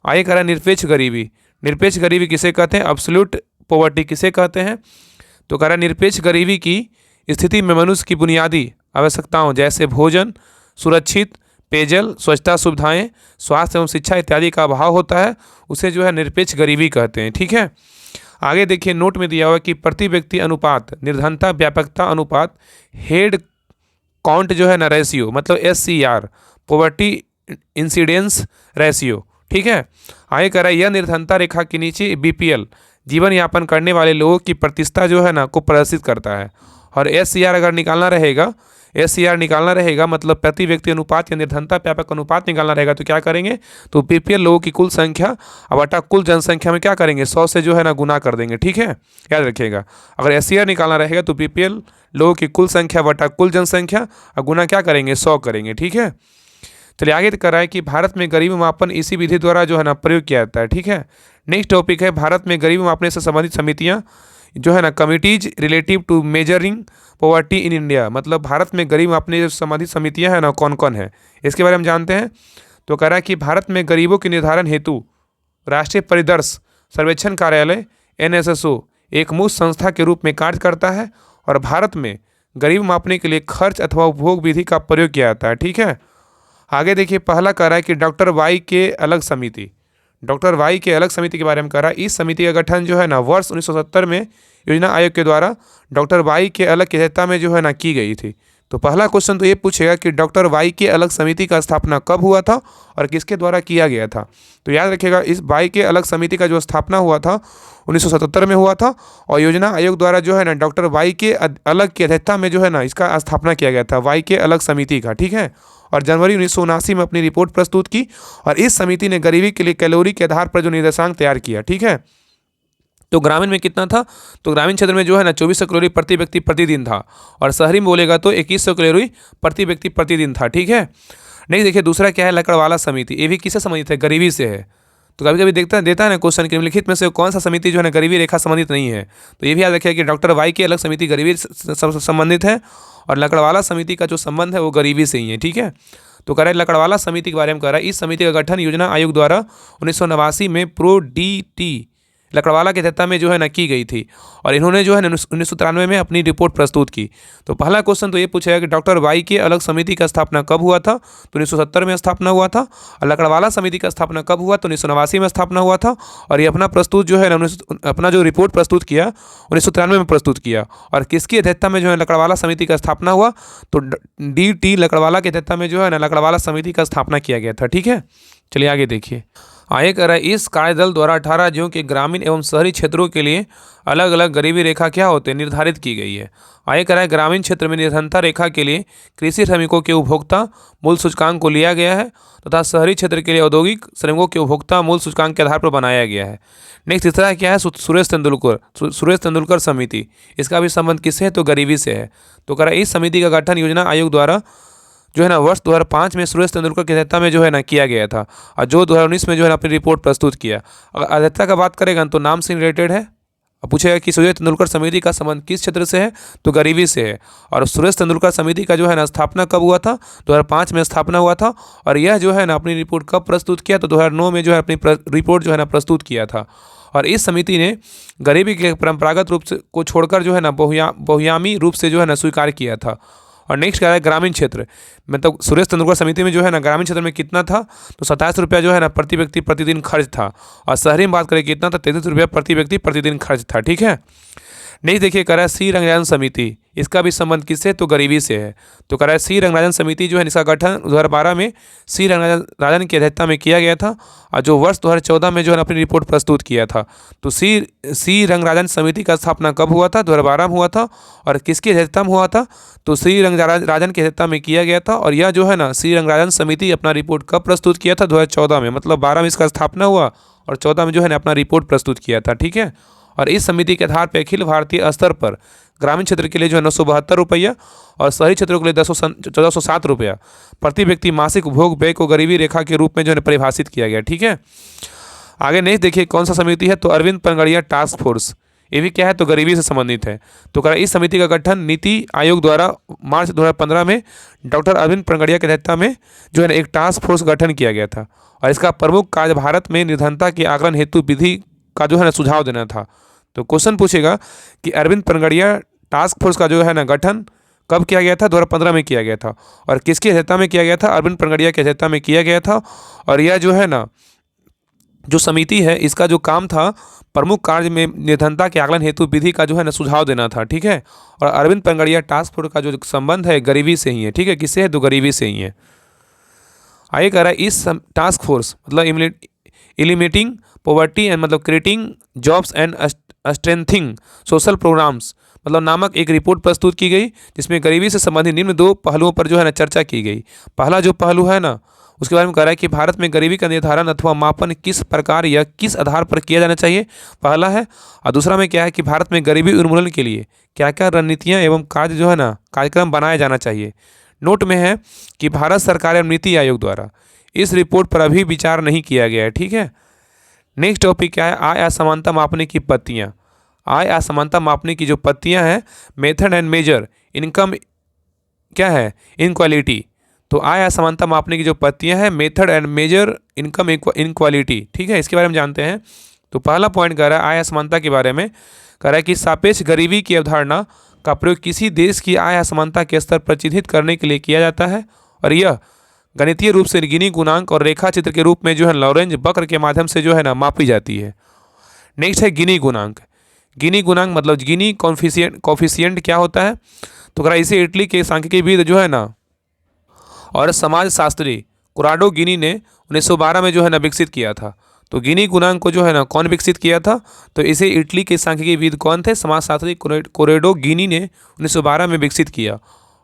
आगे कह रहा है निरपेक्ष गरीबी। निरपेक्ष गरीबी किसे कहते हैं? एब्सोल्यूट पॉवर्टी किसे कहते हैं? तो कह रहा है निरपेक्ष गरीबी की स्थिति में मनुष्य की बुनियादी आवश्यकताओं जैसे भोजन, सुरक्षित पेयजल, स्वच्छता सुविधाएं, स्वास्थ्य एवं शिक्षा इत्यादि का अभाव होता है, उसे जो है निरपेक्ष गरीबी कहते हैं। ठीक है, आगे देखिए नोट में दिया हुआ कि प्रति व्यक्ति अनुपात, निर्धनता व्यापकता अनुपात, हेड काउंट जो है ना रेशियो मतलब SCR, पॉवर्टी इंसिडेंस रेशियो। ठीक है, आगे कह रहा है यह निर्धनता रेखा के नीचे BPL जीवन यापन करने वाले लोगों की प्रतिशत जो है ना को प्रदर्शित करता है। और SCR अगर निकालना रहेगा, SCR निकालना रहेगा मतलब प्रति व्यक्ति अनुपात या निर्धनता व्यापक अनुपात निकालना रहेगा, तो क्या करेंगे? तो BPL लोगों की कुल संख्या बटा कुल जनसंख्या में क्या करेंगे? 100 से जो है ना गुना कर देंगे। ठीक है, याद रखिएगा, अगर SCR निकालना रहेगा तो BPL लोगों की कुल संख्या बटा कुल जनसंख्या और गुना क्या करेंगे? 100 करेंगे। ठीक है, चलिए आगे कर रहा है कि भारत में गरीबी मापन इसी विधि द्वारा जो है ना प्रयोग किया जाता है। ठीक है, नेक्स्ट टॉपिक है भारत में गरीबी मापने से संबंधित समितियाँ जो है ना committees relative to measuring poverty in India, मतलब भारत में गरीब मापने से संबंधित समितियां हैं ना कौन कौन है, इसके बारे में जानते हैं। तो कह रहा है कि भारत में गरीबों के निर्धारण हेतु राष्ट्रीय परिदर्श सर्वेक्षण कार्यालय NSSO एक मूल संस्था के रूप में कार्य करता है और भारत में गरीब मापने के लिए खर्च अथवा उपभोग विधि का प्रयोग किया जाता है। ठीक है, आगे देखिए पहला कह रहा है कि डॉक्टर वाई के अलग समिति, डॉक्टर वाई के अलग समिति के बारे में कह रहा है। इस समिति का गठन जो है ना वर्ष 1970 में योजना आयोग के द्वारा डॉक्टर वाई के अलग की अध्यक्षता में जो है ना की गई थी। तो पहला क्वेश्चन तो ये पूछेगा कि डॉक्टर वाई के अलग समिति का स्थापना कब हुआ था और किसके द्वारा किया गया था। तो याद रखिएगा, इस वाई के अलग समिति का जो स्थापना हुआ था 1977 में हुआ था और योजना आयोग द्वारा जो है ना डॉक्टर वाई के अलग की अध्यक्षता में जो है ना इसका स्थापना किया गया था, वाई के अलग समिति का, ठीक है। और जनवरी 1979 में अपनी रिपोर्ट प्रस्तुत की और इस समिति ने गरीबी के लिए कैलोरी के आधार पर जो निर्देशांक तैयार किया, ठीक है। तो ग्रामीण में कितना था, तो ग्रामीण क्षेत्र में जो है ना 2400 कैलोरी प्रति व्यक्ति प्रतिदिन था और शहरी में बोलेगा तो 2100 कैलोरी प्रति व्यक्ति प्रतिदिन था, ठीक है। नहीं देखिए दूसरा क्या है, लकड़वाला समिति, ये भी किससे संबंधित है, गरीबी से है। तो कभी कभी देता है ना क्वेश्चन के निम्नलिखित में से कौन सा समिति जो है ना गरीबी रेखा संबंधित नहीं है। तो ये भी याद रखिए कि डॉक्टर वाई की अलग समिति गरीबी से संबंधित है और लकड़वाला समिति का जो संबंध है वो गरीबी से ही है, ठीक है। तो कह रहा है लकड़वाला समिति के बारे में कह रहा है, इस समिति का गठन योजना आयोग द्वारा 1989 में प्रो डी लकड़वाला की अध्यक्षता में जो है ना की गई थी और इन्होंने जो है ना 1993 में अपनी रिपोर्ट प्रस्तुत की। तो पहला क्वेश्चन तो ये पूछेगा कि डॉक्टर वाई के अलग समिति का स्थापना कब हुआ था, तो 1970 में स्थापना हुआ था और लकड़वाला समिति का स्थापना कब हुआ, तो 1989 में स्थापना हुआ था और ये अपना प्रस्तुत जो है ना अपना जो रिपोर्ट प्रस्तुत किया 1993 में प्रस्तुत किया। और किसकी अध्यक्षता में जो है लकड़वाला समिति का स्थापना हुआ, तो डी लकड़वाला की अध्यक्षता में जो है ना लकड़वाला समिति का स्थापना किया गया था, ठीक है। चलिए आगे देखिए, आगे कह रहा है इस कार्यदल द्वारा 18 राज्यों के ग्रामीण एवं शहरी क्षेत्रों के लिए अलग अलग गरीबी रेखा क्या होते हैं निर्धारित की गई है। आगे कह रहा है ग्रामीण क्षेत्र में निर्धनता रेखा के लिए कृषि श्रमिकों के उपभोक्ता मूल्य सूचकांक को लिया गया है तथा शहरी क्षेत्र के लिए औद्योगिक श्रमिकों के उपभोक्ता मूल्य सूचकांक के आधार पर बनाया गया है। नेक्स्ट तीसरा क्या है, सुरेश तेंदुलकर समिति, इसका भी संबंध किससे है, तो गरीबी से है। तो कह रहा है इस समिति का गठन योजना आयोग द्वारा जो है ना वर्ष 2005 में सुरेश तेंदुलकर की अध्यक्षता में जो है ना किया गया था और जो 2019 में जो है ना अपनी रिपोर्ट प्रस्तुत किया। अगर अध्यक्षता का बात करेगा तो नाम से रिलेटेड है, अब पूछेगा कि सुरेश तेंदुलकर समिति का संबंध किस क्षेत्र से है, तो गरीबी से है। और सुरेश तेंदुलकर समिति का जो है ना स्थापना कब हुआ था, 2005 में स्थापना हुआ था और यह जो है ना अपनी रिपोर्ट कब प्रस्तुत किया, तो 2009 में जो है अपनी रिपोर्ट जो है ना प्रस्तुत किया था। और इस समिति ने गरीबी के परंपरागत रूप से को छोड़कर जो है ना बहुआयामी रूप से जो है ना स्वीकार किया था। और नेक्स्ट क्या है, ग्रामीण क्षेत्र, मतलब सुरेश तेंदुलकर समिति में जो है ना ग्रामीण क्षेत्र में कितना था, तो 27 रुपया जो है ना प्रति व्यक्ति प्रतिदिन खर्च था और शहरी में बात करें कितना था, 33 रुपया प्रति व्यक्ति प्रतिदिन खर्च था, ठीक है। नेक्स्ट देखिए कह रहा है सी रंगराजन समिति, इसका भी संबंध किससे, तो गरीबी से है। तो कह रहा है सी रंगराजन समिति जो है इसका गठन 2012 में सी रंगराजन की अध्यक्षता में किया गया था और जो वर्ष 2014 में जो है अपनी रिपोर्ट प्रस्तुत किया था। तो सी रंगराजन समिति का स्थापना कब हुआ था, 2012 में हुआ था और किसकी अध्यक्षता में हुआ था, तो सी रंगराजन की अध्यक्षता में किया गया था। और यह जो है ना सी रंगराजन समिति अपना रिपोर्ट कब प्रस्तुत किया था, 2014 में, मतलब 12 में इसका स्थापना हुआ और 14 में जो है ना अपना रिपोर्ट प्रस्तुत किया था, ठीक है। और इस समिति के आधार पर अखिल भारतीय स्तर पर ग्रामीण क्षेत्र के लिए जो है 972 रुपया और शहरी क्षेत्रों के लिए 1407 रुपया प्रति व्यक्ति मासिक उपभोग व्यय को गरीबी रेखा के रूप में जो है परिभाषित किया गया, ठीक है। आगे नेक्स्ट देखिए कौन सा समिति है, तो अरविंद पनगड़िया टास्क फोर्स, ये भी क्या है, तो गरीबी से संबंधित है। तो कह इस समिति का गठन नीति आयोग द्वारा मार्च 2015 में डॉक्टर अरविंद पनगड़िया की अध्यक्षता में जो है एक टास्क फोर्स गठन किया गया था और इसका प्रमुख कार्य भारत में निर्धनता के आकलन हेतु विधि का जो है ना सुझाव देना था। तो क्वेश्चन पूछेगा कि अरविंद पनगड़िया टास्क फोर्स का जो है ना गठन कब किया गया था, 2015 में किया गया था और किसकी अध्यक्षता में किया गया था, अरविंद पनगड़िया की अध्यक्षता में किया गया था। और यह जो है ना जो समिति है इसका जो काम था प्रमुख कार्य में निर्धनता के आकलन हेतु विधि का जो है ना सुझाव देना था, ठीक है। और अरविंद पनगड़िया टास्क फोर्स का जो संबंध है गरीबी से ही है, ठीक है, किससे है, तो गरीबी से ही है। आगे कह रहा है इस टास्क फोर्स मतलब एलिमिनेटिंग पॉवर्टी एंड मतलब creating jobs and strengthening social programmes मतलब नामक एक रिपोर्ट प्रस्तुत की गई जिसमें गरीबी से संबंधित निम्न 2 पहलुओं पर जो है ना चर्चा की गई। पहला जो पहलू है ना उसके बारे में कह रहा है कि भारत में गरीबी का निर्धारण अथवा मापन किस प्रकार या किस आधार पर किया जाना चाहिए, पहला है। और दूसरा में क्या है कि भारत में गरीबी उन्मूलन के लिए क्या क्या रणनीतियाँ एवं कार्य जो है ना कार्यक्रम बनाया जाना चाहिए। नोट में है कि भारत सरकार एवं नीति आयोग द्वारा इस रिपोर्ट पर अभी विचार नहीं किया गया है, ठीक है। नेक्स्ट टॉपिक क्या है, आय असमानता मापने की पत्तियाँ। आय असमानता मापने की जो पत्तियाँ हैं, मेथड एंड मेजर इनकम क्या है, इनक्वालिटी। तो आय असमानता मापने की जो पत्तियाँ हैं, method and measure income inequality, ठीक है, इसके बारे में जानते हैं। तो पहला पॉइंट कह रहा है आय असमानता के बारे में, कह रहा है कि सापेक्ष गरीबी की अवधारणा का प्रयोग किसी देश की आय असमानता के स्तर पर चिन्हित करने के लिए किया जाता है और यह गणितीय रूप से गिनी गुणांक और रेखा चित्र के रूप में जो है लॉरेंज वक्र के माध्यम से जो है ना मापी जाती है। नेक्स्ट है गिनी गुणांक। गिनी गुणांक मतलब गिनी कॉफिशिएंट क्या होता है, तो करा इसे इटली के सांख्यिकीविद जो है ना और समाजशास्त्री कोराडो गिनी ने 1912 में जो है ना विकसित किया था। तो गिनी गुणांक को जो है ना कौन विकसित किया था? तो इसे इटली के सांख्यिकीविद कौन थे? समाजशास्त्री कोराडो गिनी ने 1912 में विकसित किया।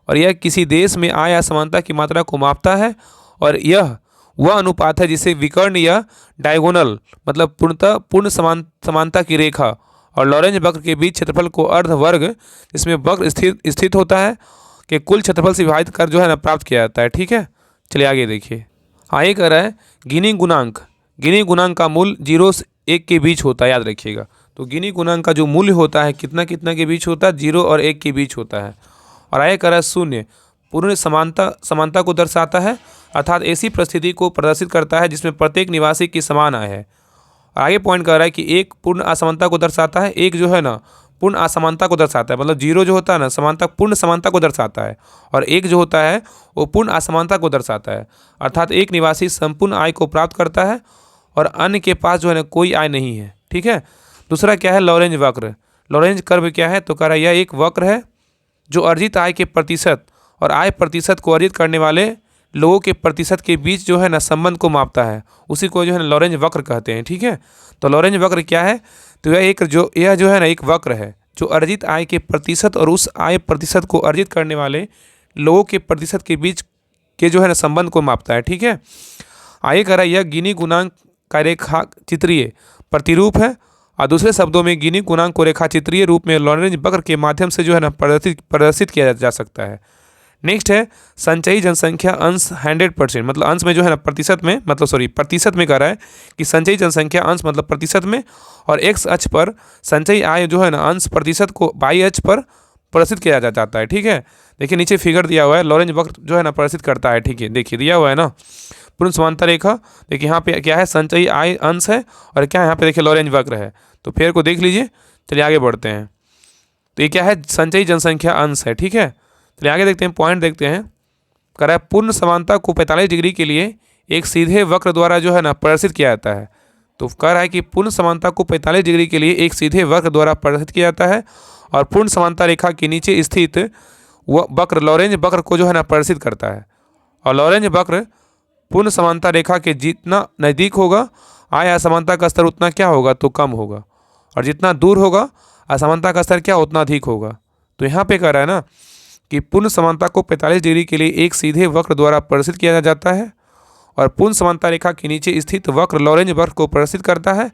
और यह किसी देश में आय असमानता की मात्रा को मापता है और यह वह अनुपात है जिसे विकर्ण या डायगोनल मतलब पूर्ण समानता की रेखा और लॉरेंज वक्र के बीच क्षेत्रफल को अर्ध वर्ग जिसमें वक्र स्थित होता है कि कुल क्षेत्रफल से विभाजित कर जो है ना प्राप्त किया जाता है। ठीक है, चलिए आगे देखिए। आगे कह रहा है गिनी गुणांक। गिनी गुणांक का मूल्य 0 से 1 के बीच होता है, याद रखिएगा। तो गिनी गुणांक का जो मूल्य होता है कितना कितना के बीच होता है? 0 और 1 के बीच होता है। और आगे कह रहा है शून्य पूर्ण समानता को दर्शाता है, अर्थात ऐसी परिस्थिति को प्रदर्शित करता है जिसमें प्रत्येक निवासी की समान आय है। आगे पॉइंट कर रहा है कि एक पूर्ण असमानता को दर्शाता है, एक जो है ना पूर्ण असमानता को दर्शाता है, मतलब 0 जो होता है ना समानता पूर्ण समानता को दर्शाता है और 1 जो होता है वो पूर्ण असमानता को दर्शाता है। अर्थात एक निवासी संपूर्ण आय को प्राप्त करता है और अन्य के पास जो है ना कोई आय नहीं है। ठीक है, दूसरा क्या है? लॉरेंज वक्र। लॉरेंज कर्व क्या है? तो कह रहा है यह एक वक्र है जो अर्जित आय के प्रतिशत और आय प्रतिशत को अर्जित करने वाले लोगों के प्रतिशत के बीच जो है ना संबंध को मापता है, उसी को जो है ना लॉरेंज वक्र कहते हैं। ठीक है, तो लॉरेंज वक्र क्या है? तो यह जो है ना एक वक्र है जो अर्जित आय के प्रतिशत और उस आय प्रतिशत को अर्जित करने वाले लोगों के प्रतिशत के बीच के जो है ना संबंध को मापता है। ठीक है, आगे कह रहा है यह गिनी गुणांक का रेखा चित्रीय प्रतिरूप है और दूसरे शब्दों में गिनी गुणांक को रेखा चित्रीय रूप में लॉरेंज वक्र के माध्यम से जो है ना प्रदर्शित किया जा सकता है। नेक्स्ट है संचयी जनसंख्या अंश 100%, मतलब अंश में जो है ना प्रतिशत में, प्रतिशत में कह रहा है कि संचयी जनसंख्या अंश मतलब प्रतिशत में, और एक्स अक्ष पर संचयी आय जो है ना अंश प्रतिशत को वाई अक्ष पर प्रदर्शित किया जाता है। ठीक है, देखिए नीचे फिगर दिया हुआ है, लॉरेंज वक्र जो है ना प्रदर्शित करता है। ठीक है, देखिए दिया हुआ है ना पूर्ण समानता रेखा। देखिए यहाँ पे क्या है? संचयी आय अंश है और क्या है यहाँ पे? देखिए लॉरेंज वक्र है। तो फिर को देख लीजिए। चलिए आगे बढ़ते हैं। तो ये क्या है? संचयी जनसंख्या अंश है। ठीक है, चलिए आगे देखते हैं, पॉइंट देखते हैं। कह रहा है पूर्ण समानता को 45 डिग्री के लिए एक सीधे वक्र द्वारा जो है ना प्रदर्शित किया जाता है। तो कह रहा है कि पूर्ण समानता को 45 डिग्री के लिए एक सीधे वक्र द्वारा प्रदर्शित किया जाता है और पूर्ण समानता रेखा के नीचे स्थित वह वक्र लॉरेंज वक्र को जो है ना प्रदर्शित करता है। और लॉरेंज वक्र पूर्ण समानता रेखा के जितना नज़दीक होगा आय असमानता का स्तर उतना क्या होगा? तो कम होगा, और जितना दूर होगा असमानता का स्तर क्या उतना अधिक होगा। तो यहाँ पे कह रहा है ना कि पूर्ण समानता को 45 डिग्री के लिए एक सीधे वक्र द्वारा प्रदर्शित किया जाता है और पूर्ण समानता रेखा के नीचे स्थित वक्र लॉरेंज वक्र को प्रदर्शित करता है।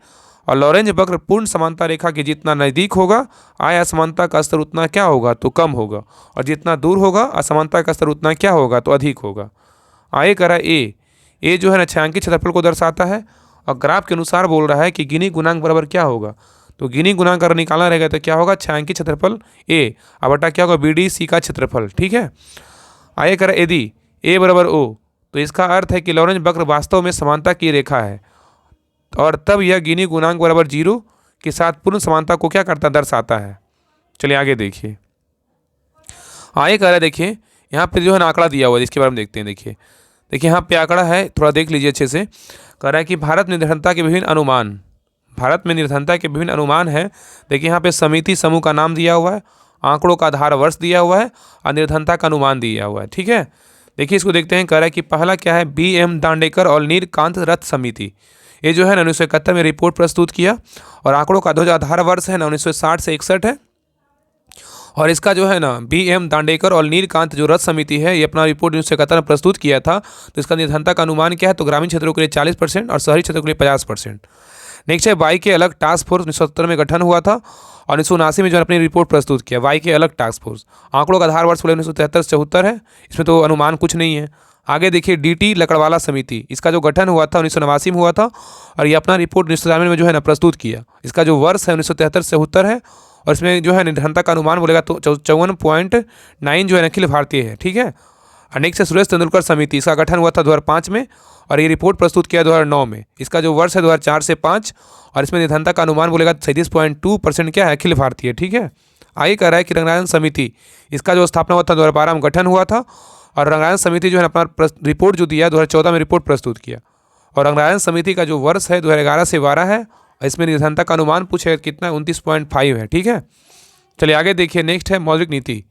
और लॉरेंज वक्र पूर्ण समानता रेखा के जितना नज़दीक होगा आय असमानता का स्तर उतना क्या होगा? तो कम होगा, और जितना दूर होगा असमानता का स्तर उतना क्या होगा? तो अधिक होगा। आगे कह रहा है ए जो है ना छायांकित क्षेत्रफल को दर्शाता है और ग्राफ के अनुसार बोल रहा है कि गिनी गुणांक बराबर क्या होगा? तो गिनी गुणांक अगर निकालना रहेगा तो क्या होगा? छायांकित क्षेत्रफल ए और बटा क्या होगा? BDC का क्षेत्रफल। ठीक है, आगे करें यदि ए बराबर ओ तो इसका अर्थ है कि लॉरेंज वक्र वास्तव में समानता की रेखा है और तब यह गिनी गुणांक बराबर 0 के साथ पूर्ण समानता को क्या करता? दर्शाता है। चलिए आगे देखिए। आगे कह रहा है, देखिए यहाँ पे जो है ना आंकड़ा दिया हुआ है जिसके बारे में देखते हैं। देखिए यहाँ पे आंकड़ा है, थोड़ा देख लीजिए अच्छे से। कह रहा है कि भारत में निर्धनता के विभिन्न अनुमान है। देखिए यहाँ पे समिति समूह का नाम दिया हुआ है, आंकड़ों का आधार वर्ष दिया हुआ है और निर्धनता का अनुमान दिया हुआ है। ठीक है, देखिए इसको देखते हैं। कह रहा है कि पहला क्या है? BM दांडेकर और नीलकांत रथ समिति, ये जो है ना 1971 में रिपोर्ट प्रस्तुत किया और आंकड़ों का जो आधार वर्ष है ना 1960 से 61 है। और इसका जो है ना BM दांडेकर और नीलकांत जो रथ समिति है ये अपना रिपोर्ट 1971 में प्रस्तुत किया था। तो इसका निर्धनता का अनुमान क्या है? तो ग्रामीण क्षेत्रों के लिए 40% और शहरी क्षेत्रों के लिए 50%। नेक्स्ट है वाई के अलग टास्क फोर्स 1970 में गठन हुआ था और 1979 में जो अपनी रिपोर्ट प्रस्तुत किया। वाई के अलग टास्क फोर्स, आंकड़ों का आधार वर्ष 1973 से 74 है, इसमें तो अनुमान कुछ नहीं है। आगे देखिए DT लकड़वाला समिति, इसका जो गठन हुआ था 1989 में हुआ था और ये अपना रिपोर्ट 1993 में जो है ना प्रस्तुत किया। इसका जो वर्ष है 1973 से 74 है और इसमें जो है निर्धनता का अनुमान बोलेगा तो 54.9 जो है अखिल भारतीय है। ठीक है, नेक्स्ट है सुरेश तेंदुलकर समिति, इसका गठन हुआ था 2005 में और ये रिपोर्ट प्रस्तुत किया 2009 में। इसका जो वर्ष है 2004 से 5 और इसमें निर्धनता का अनुमान बोलेगा 37.2% क्या है? अखिल भारतीय। ठीक है, आगे कह रहा है कि रंगराजन समिति, इसका जो स्थापना हुआ था 2012 में गठन हुआ था और रंगराजन समिति जो है अपना रिपोर्ट जो दिया 2014 में रिपोर्ट प्रस्तुत किया और रंगराजन समिति का जो वर्ष है 2011 से 12 है और इसमें निर्धनता का अनुमान पूछे कितना? 29.5 है। ठीक है, चलिए आगे देखिए। नेक्स्ट है मौद्रिक नीति।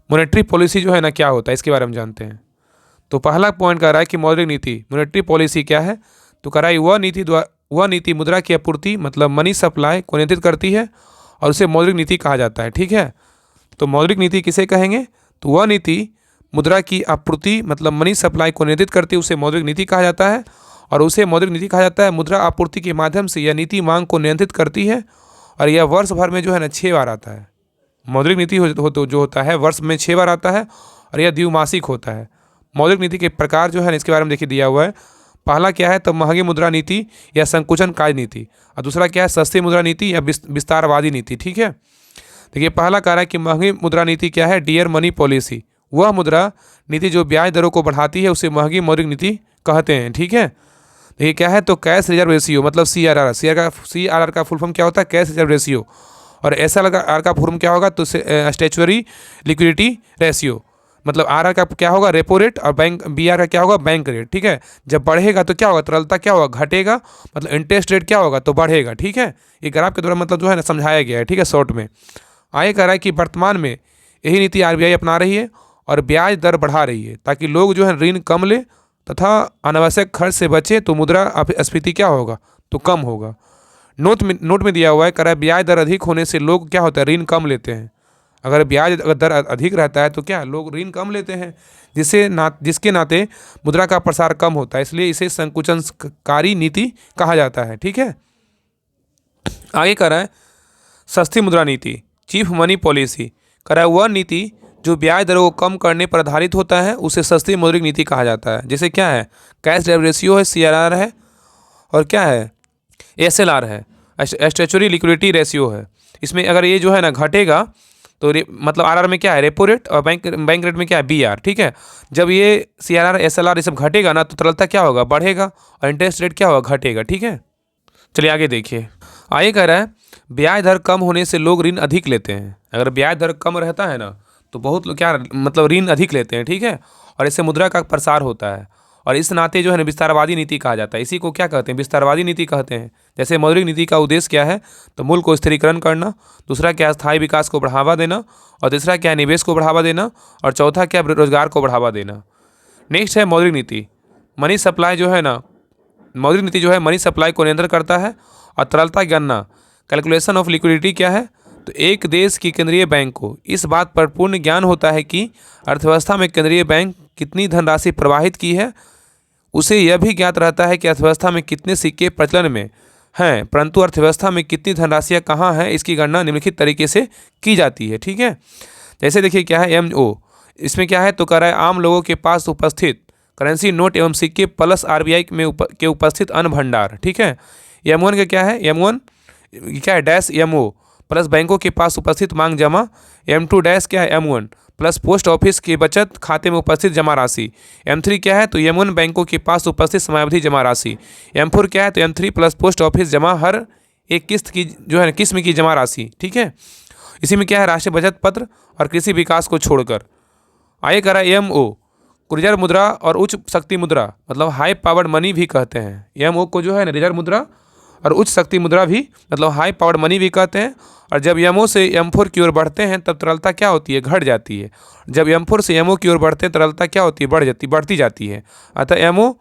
मॉनेटरी पॉलिसी जो है ना क्या होता है इसके बारे में जानते हैं। तो पहला पॉइंट कह रहा है कि मौद्रिक नीति, मॉनेटरी पॉलिसी क्या है, तो कह रहा है वह नीति मुद्रा की आपूर्ति मतलब मनी सप्लाई को नियंत्रित करती है और उसे मौद्रिक नीति कहा जाता है। ठीक है, तो मौद्रिक नीति किसे कहेंगे, तो वह नीति मुद्रा की आपूर्ति मतलब मनी सप्लाई को नियंत्रित करती है, उसे मौद्रिक नीति कहा जाता है। और उसे मौद्रिक नीति कहा जाता है मुद्रा आपूर्ति के माध्यम से यह नीति मांग को नियंत्रित करती है और यह वर्ष भर में जो है ना 6 बार आता है। मौद्रिक नीति जो होता है वर्ष में 6 बार आता है और यह द्विमासिक होता है। मौद्रिक नीति के प्रकार जो है ना इसके बारे में देखिए दिया हुआ है। पहला क्या है, तो महंगी मुद्रा नीति या संकुचन कार्य नीति, और दूसरा क्या है, सस्ती मुद्रा नीति या विस्तारवादी नीति। ठीक है, देखिए पहला कह रहा है कि महंगी मुद्रा नीति क्या है, डियर मनी पॉलिसी, वह मुद्रा नीति जो ब्याज दरों को बढ़ाती है उसे महंगी मौद्रिक नीति कहते हैं। ठीक है, देखिए क्या है, तो कैश रिजर्व रेशियो मतलब CRR का फुल फॉर्म क्या होता है, कैश रिजर्व रेशियो, और SLR का फुल फॉर्म क्या होगा, तो स्टैच्यूटरी लिक्विडिटी रेशियो, मतलब RR का क्या होगा, रेपो रेट, और BR का क्या होगा, बैंक रेट। ठीक है, जब बढ़ेगा तो क्या होगा, तरलता क्या होगा, घटेगा, मतलब इंटरेस्ट रेट क्या होगा, तो बढ़ेगा। ठीक है, ये ग्राफ के द्वारा मतलब जो है ना समझाया गया है। ठीक है, शॉर्ट में आगे कह रहा है कि वर्तमान में यही नीति RBI अपना रही है और ब्याज दर बढ़ा रही है ताकि लोग जो है ऋण कम ले तथा अनावश्यक खर्च से बचे, तो मुद्रास्फीति क्या होगा, तो कम होगा। नोट में दिया हुआ है, कह रहा है ब्याज दर अधिक होने से लोग क्या होता है, ऋण कम लेते हैं। अगर ब्याज दर अधिक रहता है तो क्या लोग ऋण कम लेते हैं, जिसके नाते मुद्रा का प्रसार कम होता है, इसलिए इसे संकुचनकारी नीति कहा जाता है। ठीक है, आगे कह रहा है सस्ती मुद्रा नीति, चीप मनी पॉलिसी, कह रहा है वह नीति जो ब्याज दरों को कम करने पर आधारित होता है उसे सस्ती मौद्रिक नीति कहा जाता है। जैसे क्या है, कैश रिजर्व रेशियो है, CRR है, और क्या है, SLR है, स्टैच्यूटरी लिक्विडिटी रेशियो है। इसमें अगर ये जो है ना घटेगा तो मतलब RR में क्या है, रेपो रेट, और बैंक रेट में क्या है, BR। ठीक है, जब ये CRR SLR ये सब घटेगा ना तो तरलता क्या होगा, बढ़ेगा, और इंटरेस्ट रेट क्या होगा, घटेगा। ठीक है, चलिए आगे देखिए। आगे कह रहा है ब्याज दर कम होने से लोग ऋण अधिक लेते हैं। अगर ब्याज दर कम रहता है ना तो बहुत लोग क्या मतलब ऋण अधिक लेते हैं। ठीक है, और इससे मुद्रा का प्रसार होता है, और इस नाते जो है ना विस्तारवादी नीति कहा जाता है। इसी को क्या कहते हैं, विस्तारवादी नीति कहते हैं। जैसे मौद्रिक नीति का उद्देश्य क्या है, तो मूल्य को स्थिरीकरण करना, दूसरा क्या है, स्थायी विकास को बढ़ावा देना, और तीसरा क्या है, निवेश को बढ़ावा देना, और चौथा क्या है, रोजगार को बढ़ावा देना। नेक्स्ट है मौद्रिक नीति, मनी सप्लाई जो है ना, मौद्रिक नीति जो है मनी सप्लाई को नियंत्रण करता है, और तरलता गणना कैलकुलेशन ऑफ लिक्विडिटी क्या है, तो एक देश की केंद्रीय बैंक को इस बात पर पूर्ण ज्ञान होता है कि अर्थव्यवस्था में केंद्रीय बैंक कितनी धनराशि प्रवाहित की है। उसे यह भी ज्ञात रहता है कि अर्थव्यवस्था में कितने सिक्के प्रचलन में हैं, परंतु अर्थव्यवस्था में कितनी धनराशियाँ कहाँ हैं, इसकी गणना निम्नलिखित तरीके से की जाती है। ठीक है, जैसे देखिए क्या है, MO, इसमें क्या है, तो कह रहा है आम लोगों के पास उपस्थित करेंसी नोट एवं सिक्के प्लस RBI के उपस्थित अन्य भंडार। ठीक है, M1 का क्या है, M1 क्या है, डैश MO प्लस बैंकों के पास उपस्थित मांग जमा, M2 डैश क्या है, M1 प्लस पोस्ट ऑफिस के बचत खाते में उपस्थित जमा राशि, M3 क्या है, तो M1 बैंकों के पास उपस्थित समयावधि जमा राशि, M4 क्या है, तो M3 प्लस पोस्ट ऑफिस जमा हर एक किस्त की जो है किस्म की जमा राशि। ठीक है, इसी में क्या है, राष्ट्रीय बचत पत्र और कृषि विकास को छोड़कर। आगे कह रहा है MO को रिजर्व मुद्रा और उच्च शक्ति मुद्रा मतलब हाई पावर्ड मनी भी कहते हैं। MO को जो है ना रिजर्व मुद्रा और उच्च शक्ति मुद्रा भी मतलब हाई पावर्ड मनी भी कहते हैं। और जब MO से M4 की ओर बढ़ते हैं तब तरलता क्या होती है, घट जाती है। जब M4 से MO की ओर बढ़ते हैं तरलता क्या होती है, बढ़ती जाती है। अतः MO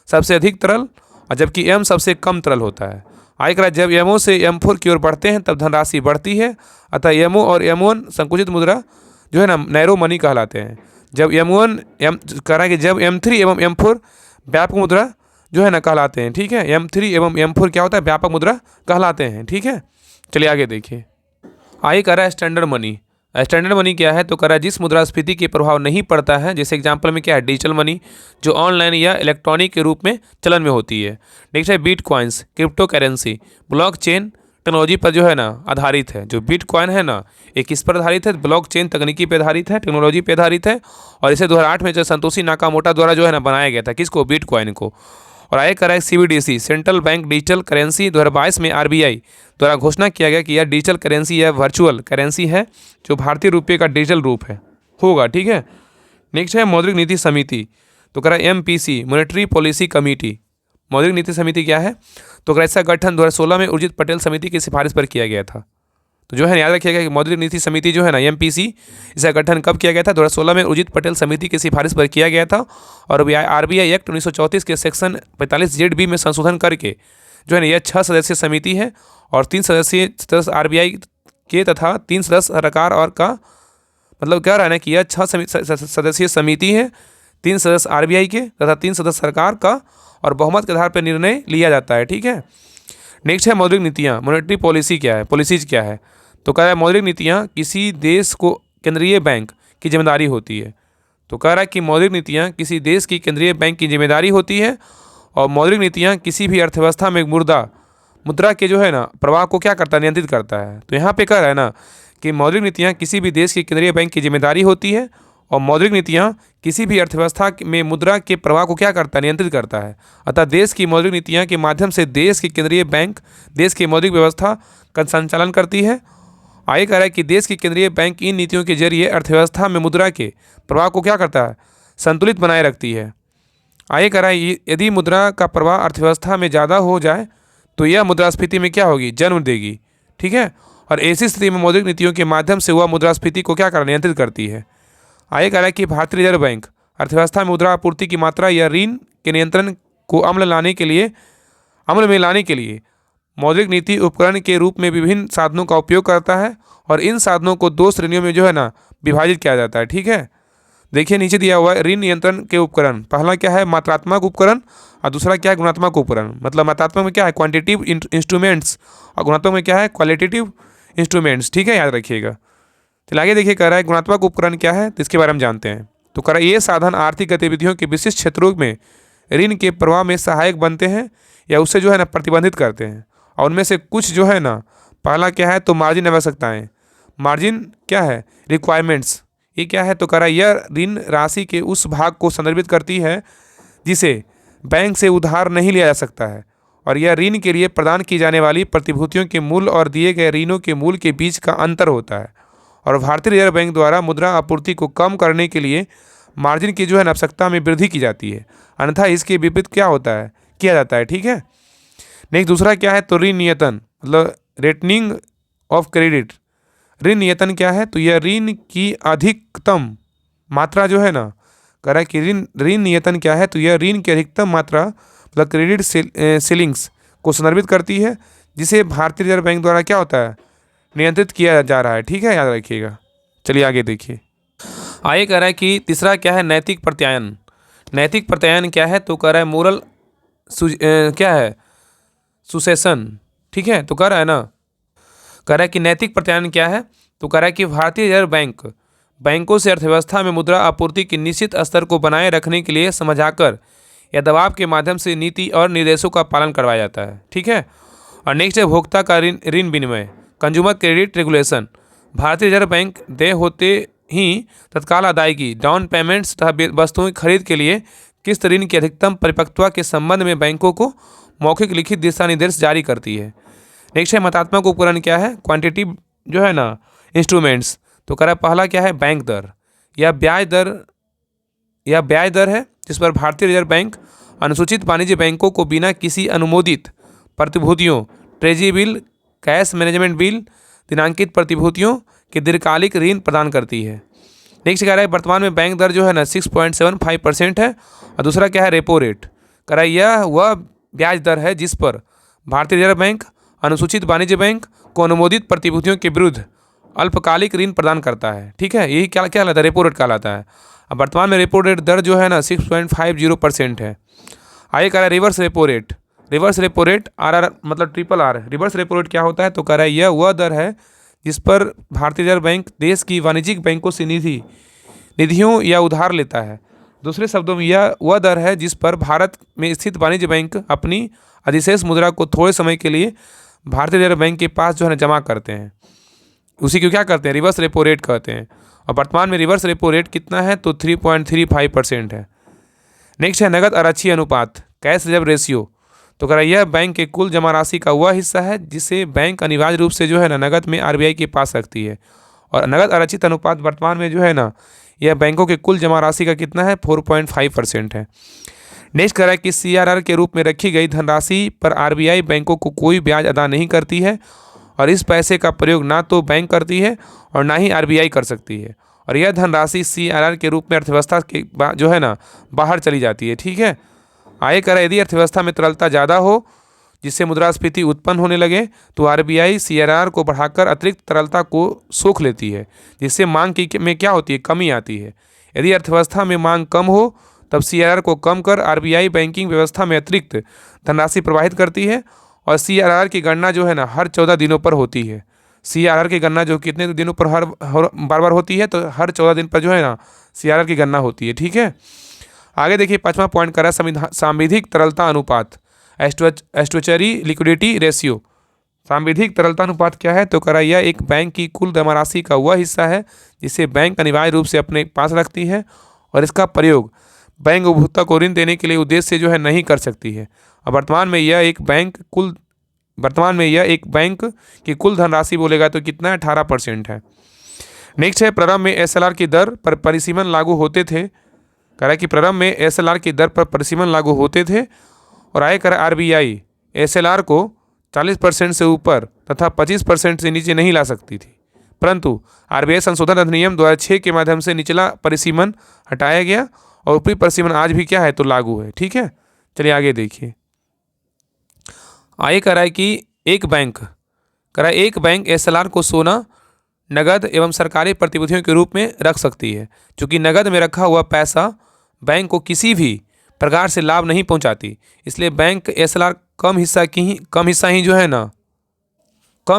सबसे अधिक तरल और जबकि M सबसे कम तरल होता है। आगे कह जब MO से M4 की ओर बढ़ते हैं तब धनराशि बढ़ती है। अतः MO और M1 संकुचित मुद्रा जो है ना नैरो मनी कहलाते हैं। जब कह रहा है कि जब M3 एवं M4 व्यापक मुद्रा जो है ना कहलाते हैं। ठीक है, M3 एवं M4 क्या होता है, व्यापक मुद्रा कहलाते हैं। ठीक है, चलिए आगे देखिए। आगे कह रहा है स्टैंडर्ड मनी। स्टैंडर्ड मनी क्या है, तो कह रहा है जिस मुद्रास्फीति के प्रभाव नहीं पड़ता है। जैसे एग्जांपल में क्या है, डिजिटल मनी जो ऑनलाइन या इलेक्ट्रॉनिक के रूप में चलन में होती है। नेक्स्ट है bitcoins, crypto currency blockchain technology पर जो है ना आधारित है। जो बिटकॉइन है ना एक किस पर आधारित है, ब्लॉकचेन तकनीकी पर आधारित है, टेक्नोलॉजी पर आधारित है। और इसे 2008 में जो संतोषी नाकामोटा द्वारा जो है ना बनाया गया था, किसको, बिटकॉइन को। और आगे कह रहा है CBDC central bank digital currency 2022 में RBI द्वारा घोषणा किया गया कि यह डिजिटल करेंसी या वर्चुअल करेंसी है जो भारतीय रुपये का डिजिटल रूप है होगा। ठीक है, नेक्स्ट है मौद्रिक नीति समिति। तो कह रहा है MPC मॉनेटरी पॉलिसी कमेटी। मौद्रिक नीति समिति क्या है, तो कह रहा है इसका गठन 2016 में उर्जित पटेल समिति की सिफारिश पर किया गया था। तो जो है याद रखिएगा कि मौद्रिक नीति समिति जो है ना एमपीसी, इसका गठन कब किया गया था? 2016 में उर्जित पटेल समिति की सिफारिश पर किया गया था। और आरबीआई एक्ट 1934 के सेक्शन 45 बी में संशोधन करके जो है ना यह 6 सदस्यीय समिति है और 3 सदस्य आरबीआई के तथा 3 सदस्य सरकार और का, मतलब कह रहा है ना कि यह 6 सदस्यीय समिति है, 3 सदस्य आरबीआई के तथा 3 सदस्य सरकार का, और बहुमत के आधार पर निर्णय लिया जाता है। ठीक है। नेक्स्ट है मौद्रिक नीतियाँ। मॉनेटरी पॉलिसी क्या है, पॉलिसीज क्या है? तो कह रहा है मौद्रिक नीतियाँ किसी देश को केंद्रीय बैंक की जिम्मेदारी होती है। तो कह रहा है कि मौद्रिक नीतियाँ किसी देश की केंद्रीय बैंक की जिम्मेदारी होती है और मौद्रिक नीतियाँ किसी भी अर्थव्यवस्था में मुद्रा के जो है ना प्रवाह को क्या करता है? नियंत्रित करता है। तो यहाँ पे कह रहा है ना कि मौद्रिक नीतियाँ किसी भी देश की केंद्रीय बैंक की जिम्मेदारी होती है और मौद्रिक नीतियाँ किसी भी अर्थव्यवस्था में मुद्रा के प्रवाह को क्या करता है? नियंत्रित करता है। अतः देश की मौद्रिक नीतियाँ के माध्यम से देश की केंद्रीय बैंक देश की मौद्रिक व्यवस्था का संचालन करती है। आगे कह रहा है कि देश की केंद्रीय बैंक इन नीतियों के जरिए अर्थव्यवस्था में मुद्रा के प्रवाह को क्या करता है? संतुलित बनाए रखती है। आगे कह रहा है यदि मुद्रा का प्रवाह अर्थव्यवस्था में ज़्यादा हो जाए तो यह मुद्रास्फीति में क्या होगी? जन्म देगी। ठीक है। और ऐसी स्थिति में मौद्रिक नीतियों के माध्यम से वह मुद्रास्फीति को क्या कर नियंत्रित करती है। आगे कह रहा है कि भारतीय रिजर्व बैंक अर्थव्यवस्था में मुद्रा आपूर्ति की मात्रा या ऋण के नियंत्रण को अमल में लाने के लिए मौद्रिक नीति उपकरण के रूप में विभिन्न साधनों का उपयोग करता है और इन साधनों को 2 श्रेणियों में जो है ना विभाजित किया जाता है। ठीक है। देखिए नीचे दिया हुआ है ऋण नियंत्रण के उपकरण। पहला क्या है? मात्रात्मक उपकरण और दूसरा क्या है? गुणात्मक उपकरण। मतलब मात्रात्मक में क्या है? क्वांटिटेटिव इंस्ट्रूमेंट्स और गुणात्मक में क्या है? Qualitative instruments. ठीक है, याद रखिएगा। चलिए आगे देखिए, कह रहा है गुणात्मक उपकरण क्या है, तो इसके बारे में जानते हैं। तो कह रहा है ये साधन आर्थिक गतिविधियों के विशिष्ट क्षेत्रों में ऋण के प्रवाह में सहायक बनते हैं या उससे जो है ना प्रतिबंधित करते हैं। और उनमें से कुछ जो है ना, पहला क्या है? तो मार्जिन आवश्यकताएं। मार्जिन क्या है? रिक्वायरमेंट्स। ये क्या है? तो कह रहा है यह ऋण राशि के उस भाग को संदर्भित करती है जिसे बैंक से उधार नहीं लिया जा सकता है और यह ऋण के लिए प्रदान की जाने वाली प्रतिभूतियों के मूल्य और दिए गए ऋणों के मूल्य के बीच का अंतर होता है। और भारतीय रिजर्व बैंक द्वारा मुद्रा आपूर्ति को कम करने के लिए मार्जिन की जो है आवश्यकता में वृद्धि की जाती है, अन्यथा इसके विपरीत क्या होता है? किया जाता है। ठीक है। नेक्स्ट दूसरा क्या है? तो ऋण नियतन, मतलब रेटनिंग ऑफ क्रेडिट। ऋण नियतन क्या है? तो यह ऋण की अधिकतम मात्रा जो है ना, कह रहा है कि ऋण नियतन क्या है? तो यह ऋण की अधिकतम मात्रा मतलब क्रेडिट सीलिंग्स को संदर्भित करती है जिसे भारतीय रिजर्व बैंक द्वारा क्या होता है? नियंत्रित किया जा रहा है। ठीक है, याद रखिएगा। चलिए आगे देखिए। आगे कह रहा है कि तीसरा क्या है? नैतिक प्रत्यायन। नैतिक प्रत्यायन क्या है? तो कह रहा है मोरल क्या है? सुसेशन। ठीक है। तो कह रहा है ना, कह रहा है कि नैतिक प्रत्यायन क्या है? तो कह रहा है कि भारतीय रिजर्व बैंक बैंकों से अर्थव्यवस्था में मुद्रा आपूर्ति के निश्चित स्तर को बनाए रखने के लिए समझाकर या दबाव के माध्यम से नीति और निर्देशों का पालन करवाया जाता है। ठीक है। और नेक्स्ट है उपभोक्ता का ऋण विनिमय, कंज्यूमर क्रेडिट रेगुलेशन। भारतीय रिजर्व बैंक देय होते ही तत्काल अदायगी, डाउन पेमेंट्स तथा वस्तुओं की खरीद के लिए किस्त ऋण की अधिकतम परिपक्वता के संबंध में बैंकों को मौखिक लिखित दिशा निर्देश जारी करती है। नेक्स्ट है मात्रात्मक उपकरण क्या है? क्वांटिटिव जो है ना इंस्ट्रूमेंट्स। तो कह रहा है पहला क्या है? बैंक दर या ब्याज दर है जिस पर भारतीय रिजर्व बैंक अनुसूचित वाणिज्य बैंकों को बिना किसी अनुमोदित प्रतिभूतियों, treasury bill, cash management bill, दिनांकित प्रतिभूतियों के दीर्घकालिक ऋण प्रदान करती है। नेक्स्ट कह रहा है वर्तमान में बैंक दर जो है ना 6.75% है। और दूसरा क्या है? Repo rate. कह रहा है यह वह ब्याज दर है जिस पर भारतीय रिजर्व बैंक अनुसूचित वाणिज्य बैंक को अनुमोदित प्रतिभूतियों के विरुद्ध अल्पकालिक ऋण प्रदान करता है। ठीक है, यही क्या कहलाता है? रेपो रेट कहलाता है। अब वर्तमान में रेपो रेट दर जो है ना 6.50% है। आगे कह रहा है reverse repo rate. Reverse repo rate RR मतलब RRR। रिवर्स रेपो रेट क्या होता है? तो कह रहा है यह वह दर है जिस पर भारतीय रिजर्व बैंक देश की वाणिज्यिक बैंकों से निधियों या उधार लेता है। दूसरे शब्दों में यह वह दर है जिस पर भारत में स्थित वाणिज्य बैंक अपनी अधिशेष मुद्रा को थोड़े समय के लिए भारतीय रिजर्व बैंक के पास जो है जमा करते हैं, उसी को क्या करते हैं? रिवर्स रेपो रेट कहते हैं। और वर्तमान में रिवर्स रेपो रेट कितना है? तो 3.35% है। नेक्स्ट है नगद आरक्षी अनुपात, कैश रिजर्व रेशियो। तो कह रहा है यह बैंक के कुल जमा राशि का वह हिस्सा है जिसे बैंक अनिवार्य रूप से जो है ना नगद में RBI के पास रखती है। और नगद आरक्षित अनुपात वर्तमान में जो है ना यह बैंकों के कुल जमा राशि का कितना है? 4.5% है। नेक्स्ट कह रहा है कि CRR के रूप में रखी गई धनराशि पर RBI बैंकों को कोई ब्याज अदा नहीं करती है और इस पैसे का प्रयोग ना तो बैंक करती है और ना ही आरबीआई कर सकती है, और यह धनराशि सीआरआर के रूप में अर्थव्यवस्था के जो है ना बाहर चली जाती है। ठीक है। आय कर यदि अर्थव्यवस्था में तरलता ज़्यादा हो जिससे मुद्रास्फीति उत्पन्न होने लगे तो आरबीआई सीआरआर को बढ़ाकर अतिरिक्त तरलता को सोख लेती है, जिससे मांग की में क्या होती है, कमी आती है। यदि अर्थव्यवस्था में मांग कम हो तब सीआरआर को कम कर आरबीआई बैंकिंग व्यवस्था में अतिरिक्त धनराशि प्रवाहित करती है, और सीआरआर की गणना जो है ना हर 14 दिनों पर होती है। सीआरआर की गणना जो कितने दिनों पर बार बार होती है, तो हर 14 दिन पर जो है ना सीआरआर की गणना होती है। ठीक है। आगे देखिए 5वां पॉइंट करा सांविधिक तरलता अनुपात, स्टैट्यूटरी लिक्विडिटी रेशियो। सांविधिक तरलता अनुपात क्या है, तो करा यह एक बैंक की कुल जमा राशि का वह हिस्सा है जिसे बैंक अनिवार्य रूप से अपने पास रखती है, और इसका प्रयोग बैंक उपभोक्ता को ऋण देने के लिए उद्देश्य से जो है नहीं कर सकती है। और वर्तमान में यह एक बैंक की कुल धनराशि बोलेगा तो कितना है, 18% है। नेक्स्ट है प्रारंभ में एसएलआर की दर पर परिसीमन लागू होते थे। कह रहा है कि प्रारंभ में एसएलआर की दर पर परिसीमन लागू होते थे, और आयकर आरबीआई एसएलआर को 40% से ऊपर तथा 25% से नीचे नहीं ला सकती थी, परंतु आरबीआई संशोधन अधिनियम 2006 के माध्यम से निचला परिसीमन हटाया गया और ऊपरी परिसीमन आज भी क्या है, तो लागू है। ठीक है। चलिए आगे देखिए। आगे कह रहा है कि एक बैंक एसएलआर को सोना, नगद एवं सरकारी प्रतिभूतियों के रूप में रख सकती है। चूँकि नगद में रखा हुआ पैसा बैंक को किसी भी प्रकार से लाभ नहीं पहुंचाती, इसलिए बैंक एसएलआर कम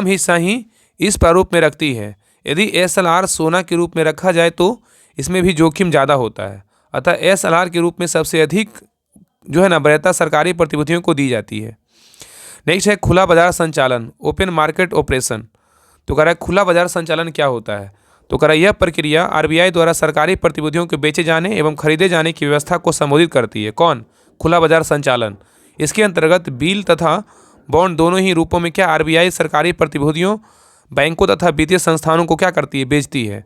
हिस्सा ही इस प्रारूप में रखती है। यदि एसएलआर सोना के रूप में रखा जाए तो इसमें भी जोखिम ज़्यादा होता है, अतः एसएलआर के रूप में सबसे अधिक जो है ना वरीयता सरकारी प्रतिभूतियों को दी जाती है। नेक्स्ट है खुला बाजार संचालन, ओपन मार्केट ऑपरेशन। तो कह रहा है खुला बाजार संचालन क्या होता है, तो कह रहा है यह प्रक्रिया आरबीआई द्वारा सरकारी प्रतिभूतियों के बेचे जाने एवं खरीदे जाने की व्यवस्था को संबोधित करती है। कौन, खुला बाजार संचालन। इसके अंतर्गत बिल तथा बॉन्ड दोनों ही रूपों में क्या आरबीआई सरकारी प्रतिभूतियों, बैंकों तथा वित्तीय संस्थानों को क्या करती है, बेचती है।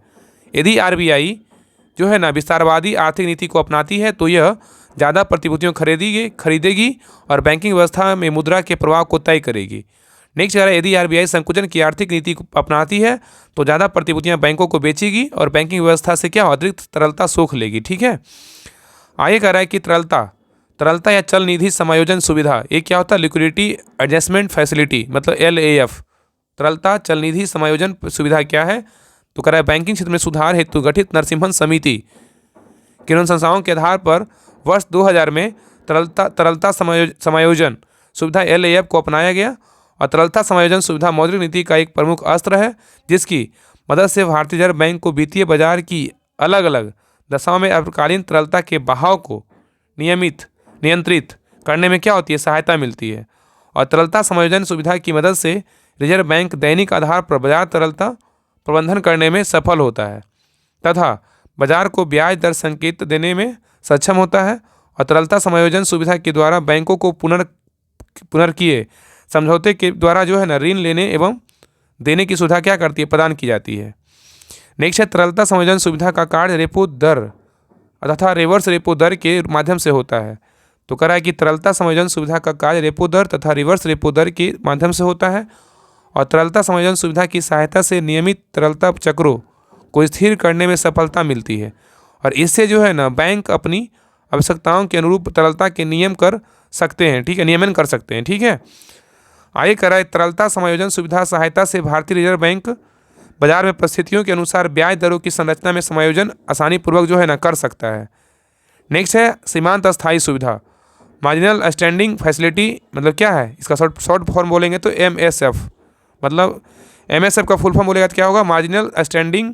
यदि आरबीआई जो है ना विस्तारवादी आर्थिक नीति को अपनाती है तो यह ज़्यादा प्रतिभूतियों खरीदेगी और बैंकिंग व्यवस्था में मुद्रा के प्रवाह को तय करेगी। नेक्स्ट है यदि आरबीआई संकुचन की आर्थिक नीति को अपनाती है तो ज़्यादा प्रतिभूतियां बैंकों को बेचेगी और बैंकिंग व्यवस्था से क्या अतिरिक्त तरलता सोख लेगी। ठीक है। आगे कह रहा है कि तरलता या चल निधि समायोजन सुविधा, ये क्या होता है, लिक्विडिटी एडजस्टमेंट फैसिलिटी, मतलब LAF। तरलता चल निधि समायोजन सुविधा क्या है, तो कह रहा है बैंकिंग क्षेत्र में सुधार हेतु गठित नरसिम्हन समिति के अनुशंसाओं के आधार पर वर्ष 2000 में तरलता समायोजन सुविधा LAF को अपनाया गया, और तरलता समायोजन सुविधा मौद्रिक नीति का एक प्रमुख अस्त्र है जिसकी मदद से भारतीय रिजर्व बैंक को वित्तीय बाजार की अलग अलग दशाओं में अल्पकालीन तरलता के बहाव को नियंत्रित करने में क्या होती है, सहायता मिलती है। और तरलता समायोजन सुविधा की मदद से रिजर्व बैंक दैनिक आधार पर बाजार तरलता प्रबंधन करने में सफल होता है तथा बाजार को ब्याज दर संकेत देने में सक्षम होता है। और तरलता समायोजन सुविधा के द्वारा बैंकों को पुनर्किए समझौते के द्वारा जो है ना ऋण लेने एवं देने की सुविधा क्या करती है, प्रदान की जाती है। नेक्स्ट है तरलता समायोजन सुविधा का कार्य रेपो दर तथा रिवर्स रेपो दर के माध्यम से होता है। तो कह रहा है कि तरलता समायोजन सुविधा का कार्य रेपो दर तथा रिवर्स रेपो दर के माध्यम से होता है, और तरलता समायोजन सुविधा की सहायता से नियमित तरलता चक्रों को स्थिर करने में सफलता मिलती है, और इससे जो है ना बैंक अपनी आवश्यकताओं के अनुरूप तरलता के नियमन कर सकते हैं। ठीक है। आगे कह रहा है तरलता समायोजन सुविधा सहायता से भारतीय रिजर्व बैंक बाजार में परिस्थितियों के अनुसार ब्याज दरों की संरचना में समायोजन आसानी पूर्वक जो है ना कर सकता है। नेक्स्ट है सीमांत अस्थायी सुविधा, मार्जिनल स्टैंडिंग फैसिलिटी, मतलब क्या है, इसका शॉर्ट फॉर्म बोलेंगे तो MSF, मतलब MSF का फुल फॉर्म बोलेगा तो क्या होगा, मार्जिनल स्टैंडिंग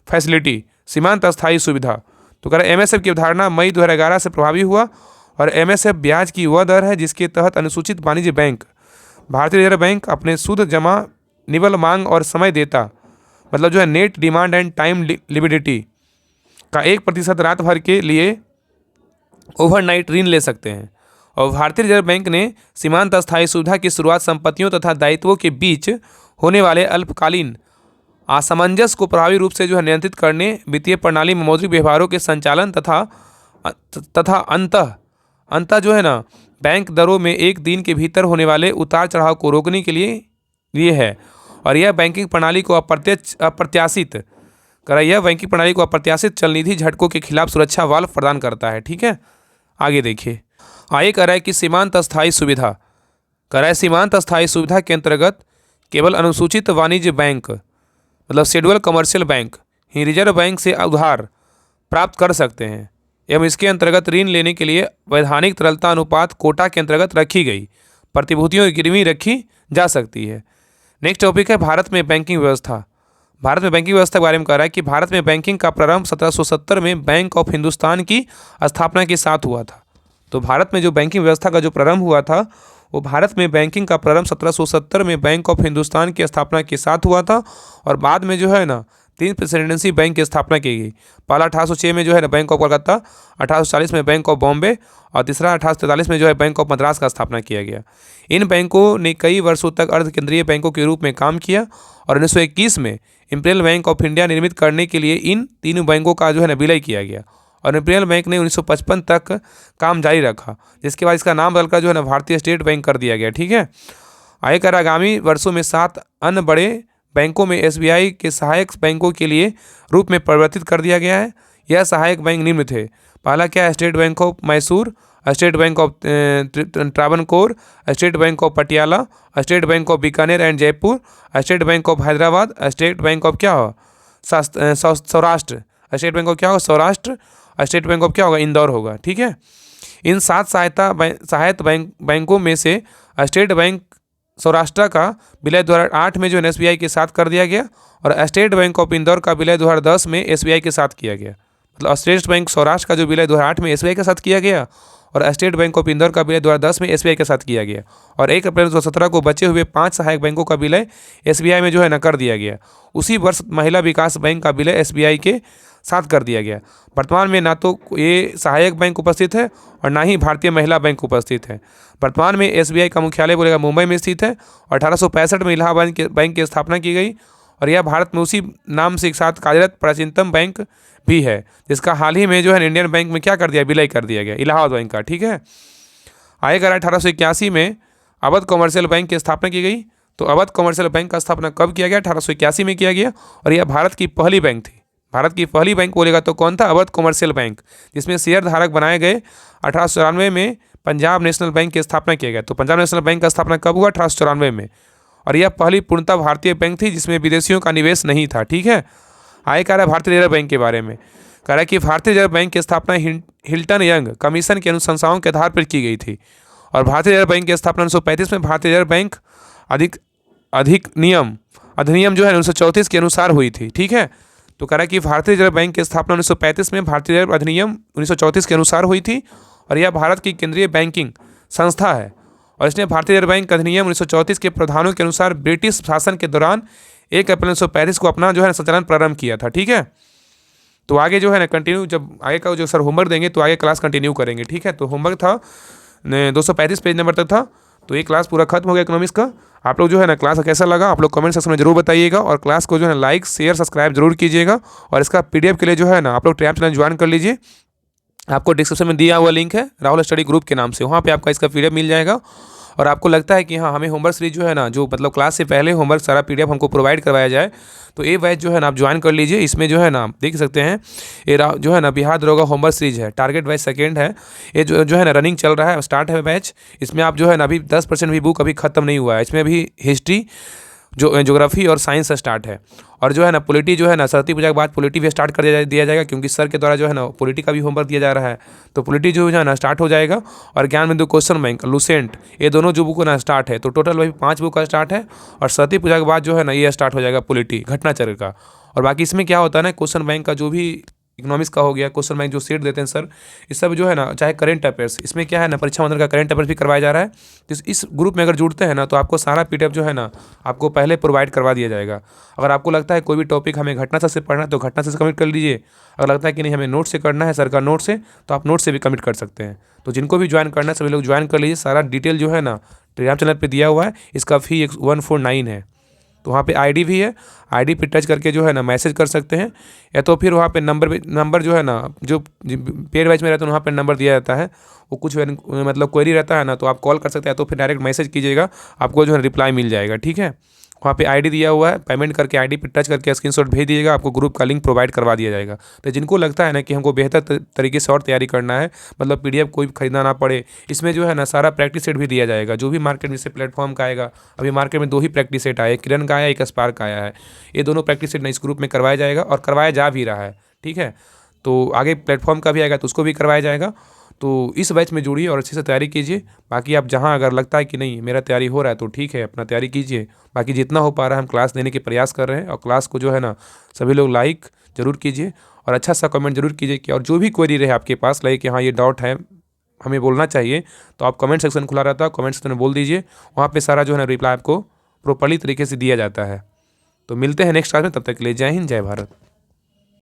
फैसिलिटी, सीमांत अस्थायी सुविधा। तो कह रहा है MSF की अवधारणा मई 2011 से प्रभावी हुआ, और MSF ब्याज की वह दर है जिसके तहत अनुसूचित वाणिज्य बैंक भारतीय रिजर्व बैंक अपने शुद्ध जमा, निवल मांग और समय देता, मतलब जो है net demand and time liquidity का 1% रात भर के लिए ओवरनाइट ऋण ले सकते हैं। और भारतीय रिजर्व बैंक ने सीमांत अस्थायी सुविधा की शुरुआत संपत्तियों तथा दायित्वों के बीच होने वाले अल्पकालीन असमंजस को प्रभावी रूप से जो है नियंत्रित करने, वित्तीय प्रणाली में मौद्रिक व्यवहारों के संचालन तथा अंतः जो है ना बैंक दरों में एक दिन के भीतर होने वाले उतार चढ़ाव को रोकने के लिए है। और यह बैंकिंग प्रणाली को अप्रत्याशित चलनिधि झटकों के खिलाफ सुरक्षा वाल्व प्रदान करता है। ठीक है, आगे देखिए। आगे कह रहा है कि सीमांत अस्थायी सुविधा के अंतर्गत केवल अनुसूचित वाणिज्य बैंक मतलब शेड्यूल कमर्शियल बैंक ही रिजर्व बैंक से उधार प्राप्त कर सकते हैं एवं इसके अंतर्गत ऋण लेने के लिए वैधानिक तरलता अनुपात कोटा के अंतर्गत रखी गई प्रतिभूतियों की गिरवी रखी जा सकती है। नेक्स्ट टॉपिक है भारत में बैंकिंग व्यवस्था। भारत में बैंकिंग व्यवस्था के बारे में कह रहा है कि भारत में बैंकिंग का प्रारंभ 1770 में बैंक ऑफ हिंदुस्तान की स्थापना के साथ हुआ था। तो भारत में जो बैंकिंग व्यवस्था का जो प्रारंभ हुआ था वो भारत में बैंकिंग का प्रारंभ 1770 में बैंक ऑफ हिंदुस्तान की स्थापना के साथ हुआ था और बाद में जो है ना 3 प्रेसिडेंसी बैंक की स्थापना की गई। पहला 1806 में जो है ना बैंक ऑफ कलकत्ता, 1840 में बैंक ऑफ बॉम्बे और तीसरा 1843 में जो है बैंक ऑफ मद्रास का स्थापना किया गया। इन बैंकों ने कई वर्षों तक अर्ध केंद्रीय बैंकों के रूप में काम किया और 1921 में इंपीरियल बैंक ऑफ इंडिया निर्मित करने के लिए इन तीनों बैंकों का जो है ना विलय किया गया और इंपीरियल बैंक ने 1955 तक काम जारी रखा, जिसके बाद इसका नाम बदलकर जो है ना भारतीय स्टेट बैंक कर दिया गया। ठीक है, आगे कर आगामी वर्षों में 7 अन्य बड़े बैंकों में एसबीआई के सहायक बैंकों के लिए रूप में परिवर्तित कर दिया गया है। यह सहायक बैंक निम्न थे। पहला क्या है, state bank of Mysore, state bank of Travancore, state bank of Patiala, state bank of Bikaner and Jaipur, state bank of Hyderabad, state bank of क्या हो सौराष्ट्र, स्टेट बैंक ऑफ क्या होगा सौराष्ट्र, स्टेट बैंक ऑफ क्या होगा इंदौर होगा। ठीक है, इन 7 सहायक बैंकों में से स्टेट बैंक सौराष्ट्र का विलय 2008 में जो एसबीआई के साथ कर दिया गया और स्टेट बैंक ऑफ इंदौर का विलय 2010 में एसबीआई के साथ किया गया। मतलब स्टेट बैंक सौराष्ट्र का जो विलय 2008 में एसबीआई के साथ किया गया और स्टेट बैंक ऑफ इंदौर का विलय 2010 में एसबीआई के साथ किया गया और 1 अप्रैल 2017 को बचे हुए 5 सहायक बैंकों का विलय एसबीआई में जो है ना कर दिया गया। उसी वर्ष महिला विकास बैंक का विलय एसबीआई के साथ कर दिया गया। वर्तमान में ना तो ये सहायक बैंक उपस्थित है और ना ही भारतीय महिला बैंक उपस्थित है। वर्तमान में एसबीआई का मुख्यालय बोलेगा मुंबई में स्थित है और 1865 में इलाहाबाद बैंक की स्थापना की गई और यह भारत में उसी नाम से एक साथ कार्यरत प्राचीनतम बैंक भी है, जिसका हाल ही में जो है इंडियन बैंक में क्या कर दिया विलय कर दिया गया इलाहाबाद बैंक का। ठीक है, आगे करा 1881 में अवध कॉमर्शियल बैंक की स्थापना की गई। तो अवध कॉमर्शियल बैंक का स्थापना कब किया गया, 1881 में किया गया और यह भारत की पहली बैंक थी। भारत की पहली बैंक बोलेगा तो कौन था, अवध कॉमर्शियल बैंक, जिसमें शेयर धारक बनाए गए। 1894 में पंजाब नेशनल बैंक की स्थापना किया गया। तो पंजाब नेशनल बैंक का स्थापना कब हुआ, 1894 में और यह पहली पूर्णतः भारतीय बैंक थी जिसमें विदेशियों का निवेश नहीं था। ठीक है, आगे कह रहा है भारतीय रिजर्व बैंक के बारे में। कह रहा है कि भारतीय रिजर्व बैंक की स्थापना हिल्टन यंग कमीशन की अनुशंसाओं के आधार पर की गई थी और भारतीय रिजर्व बैंक की स्थापना 1935 में भारतीय रिजर्व बैंक अधिनियम जो है 1934 के अनुसार हुई थी। ठीक है, तो कह रहा है कि भारतीय रिजर्व बैंक की स्थापना 1935 में भारतीय रिजर्व अधिनियम 1934 के अनुसार हुई थी और यह भारत की केंद्रीय बैंकिंग संस्था है और इसने भारतीय रिजर्व बैंक अधिनियम 1934 के प्रावधानों के अनुसार ब्रिटिश शासन के दौरान 1 अप्रैल 1935 को अपना जो है संचालन प्रारंभ किया था। ठीक है, तो आगे जो है ना कंटिन्यू जब आगे का जो सर होमवर्क देंगे तो आगे क्लास कंटिन्यू करेंगे। ठीक है, तो होमवर्क था 235 पेज नंबर तक था। तो ये क्लास पूरा खत्म हो गया इकोनॉमिक्स का। आप लोग जो है ना क्लास कैसा लगा आप लोग कमेंट सेक्शन में जरूर बताइएगा और क्लास को जो है लाइक शेयर सब्सक्राइब जरूर कीजिएगा और इसका पीडीएफ के लिए जो है ना आप लोग टेलीग्राम चैनल ज्वाइन कर लीजिए। आपको डिस्क्रिप्शन में दिया हुआ लिंक है राहुल स्टडी ग्रुप के नाम से, वहाँ पे आपका इसका पीडीएफ मिल जाएगा। और आपको लगता है कि हाँ हमें होमवर्क सीरीज जो है ना जो मतलब क्लास से पहले होमवर्क सारा पीडीएफ हमको प्रोवाइड करवाया जाए तो ये बैच जो है ना आप ज्वाइन कर लीजिए। इसमें जो है ना आप देख सकते हैं ये जो है ना बिहार दरोगा होमवर्क सीरीज है, टारगेट बैच सेकेंड है। ये जो है ना रनिंग चल रहा है, स्टार्ट है बैच। इसमें आप जो है ना अभी 10% भी बुक अभी खत्म नहीं हुआ है। इसमें अभी हिस्ट्री ज्योग्राफी और साइंस से स्टार्ट है और जो है ना पॉलिटी जो है ना सरस्वती पूजा के बाद पॉलिटी भी स्टार्ट कर दिया जाएगा क्योंकि सर के द्वारा जो है ना पॉलिटी का भी होमवर्क दिया जा रहा है। तो पॉलिटी जो है ना स्टार्ट हो जाएगा और ज्ञान बिंदु क्वेश्चन बैंक लूसेंट ये दोनों जो बुक ना स्टार्ट है। तो टोटल वही 5 बुक का स्टार्ट है और सरस्वती पूजा के बाद जो है ना ये स्टार्ट हो जाएगा पॉलिटी घटनाचक्र का। और बाकी इसमें क्या होता है ना क्वेश्चन बैंक का जो भी इकोनॉमिक्स का हो गया क्वेश्चन बैंक जो सेट देते हैं सर इस सब जो है ना चाहे करेंट अफेयर्स इसमें क्या है ना परीक्षा मंडल का करेंट अफेयर्स भी करवाया जा रहा है। तो इस ग्रुप में अगर जुड़ते हैं ना तो आपको सारा पीडीएफ जो है ना आपको पहले प्रोवाइड करवा दिया जाएगा। अगर आपको लगता है कोई भी टॉपिक हमें घटना से पढ़ना है तो घटना से कमिट कर लीजिए। अगर लगता है कि नहीं हमें नोट से करना है सर का नोट से तो आप नोट से भी कमिट कर सकते हैं। तो जिनको भी ज्वाइन करना है सभी लोग ज्वाइन कर लीजिए। सारा डिटेल जो है ना टेलीग्राम चैनल पर दिया हुआ है। इसका फी 149 है। तो वहाँ पे आईडी भी है, आईडी पे टच करके जो है ना मैसेज कर सकते हैं या तो फिर वहाँ पे नंबर जो है ना जो पेड बैच में रहता है वहाँ पे नंबर दिया जाता है। वो कुछ मतलब क्वेरी रहता है ना तो आप कॉल कर सकते हैं या तो फिर डायरेक्ट मैसेज कीजिएगा आपको जो है रिप्लाई मिल जाएगा। ठीक है, वहाँ पे आईडी दिया हुआ है, पेमेंट करके आईडी पे टच करके स्क्रीनशॉट भेज दीजिएगा, आपको ग्रुप का लिंक प्रोवाइड करवा दिया जाएगा। तो जिनको लगता है ना कि हमको बेहतर तरीके से और तैयारी करना है, मतलब पीडीएफ कोई खरीदना ना पड़े, इसमें जो है ना सारा प्रैक्टिस सेट भी दिया जाएगा। जो भी मार्केट में से प्लेटफॉर्म का आएगा, अभी मार्केट में 2 ही प्रैक्टिस सेट आए, एक किरण का आया, एक स्पार्क का आया है। ये दोनों प्रैक्टिस सेट ना इस ग्रुप में करवाया जाएगा और करवाया जा भी रहा है, ठीक है। तो आगे प्लेटफॉर्म का भी आएगा तो उसको भी करवाया जाएगा। तो इस बैच में जुड़िए और अच्छे से तैयारी कीजिए। बाकी आप जहाँ अगर लगता है कि नहीं मेरा तैयारी हो रहा है तो ठीक है, अपना तैयारी कीजिए। बाकी जितना हो पा रहा है हम क्लास देने के प्रयास कर रहे हैं, और क्लास को जो है ना सभी लोग लाइक ज़रूर कीजिए और अच्छा सा कमेंट जरूर कीजिए कि, और जो भी क्वेरी रहे आपके पास लगे कि हाँ ये डाउट है हमें बोलना चाहिए, तो आप कमेंट सेक्शन खुला रहता है, कमेंट सेक्शन में बोल दीजिए। वहाँ पे सारा जो है ना रिप्लाई आपको प्रॉपर्ली तरीके से दिया जाता है। तो मिलते हैं नेक्स्ट क्लास में, तब तक के लिए जय हिंद, जय भारत।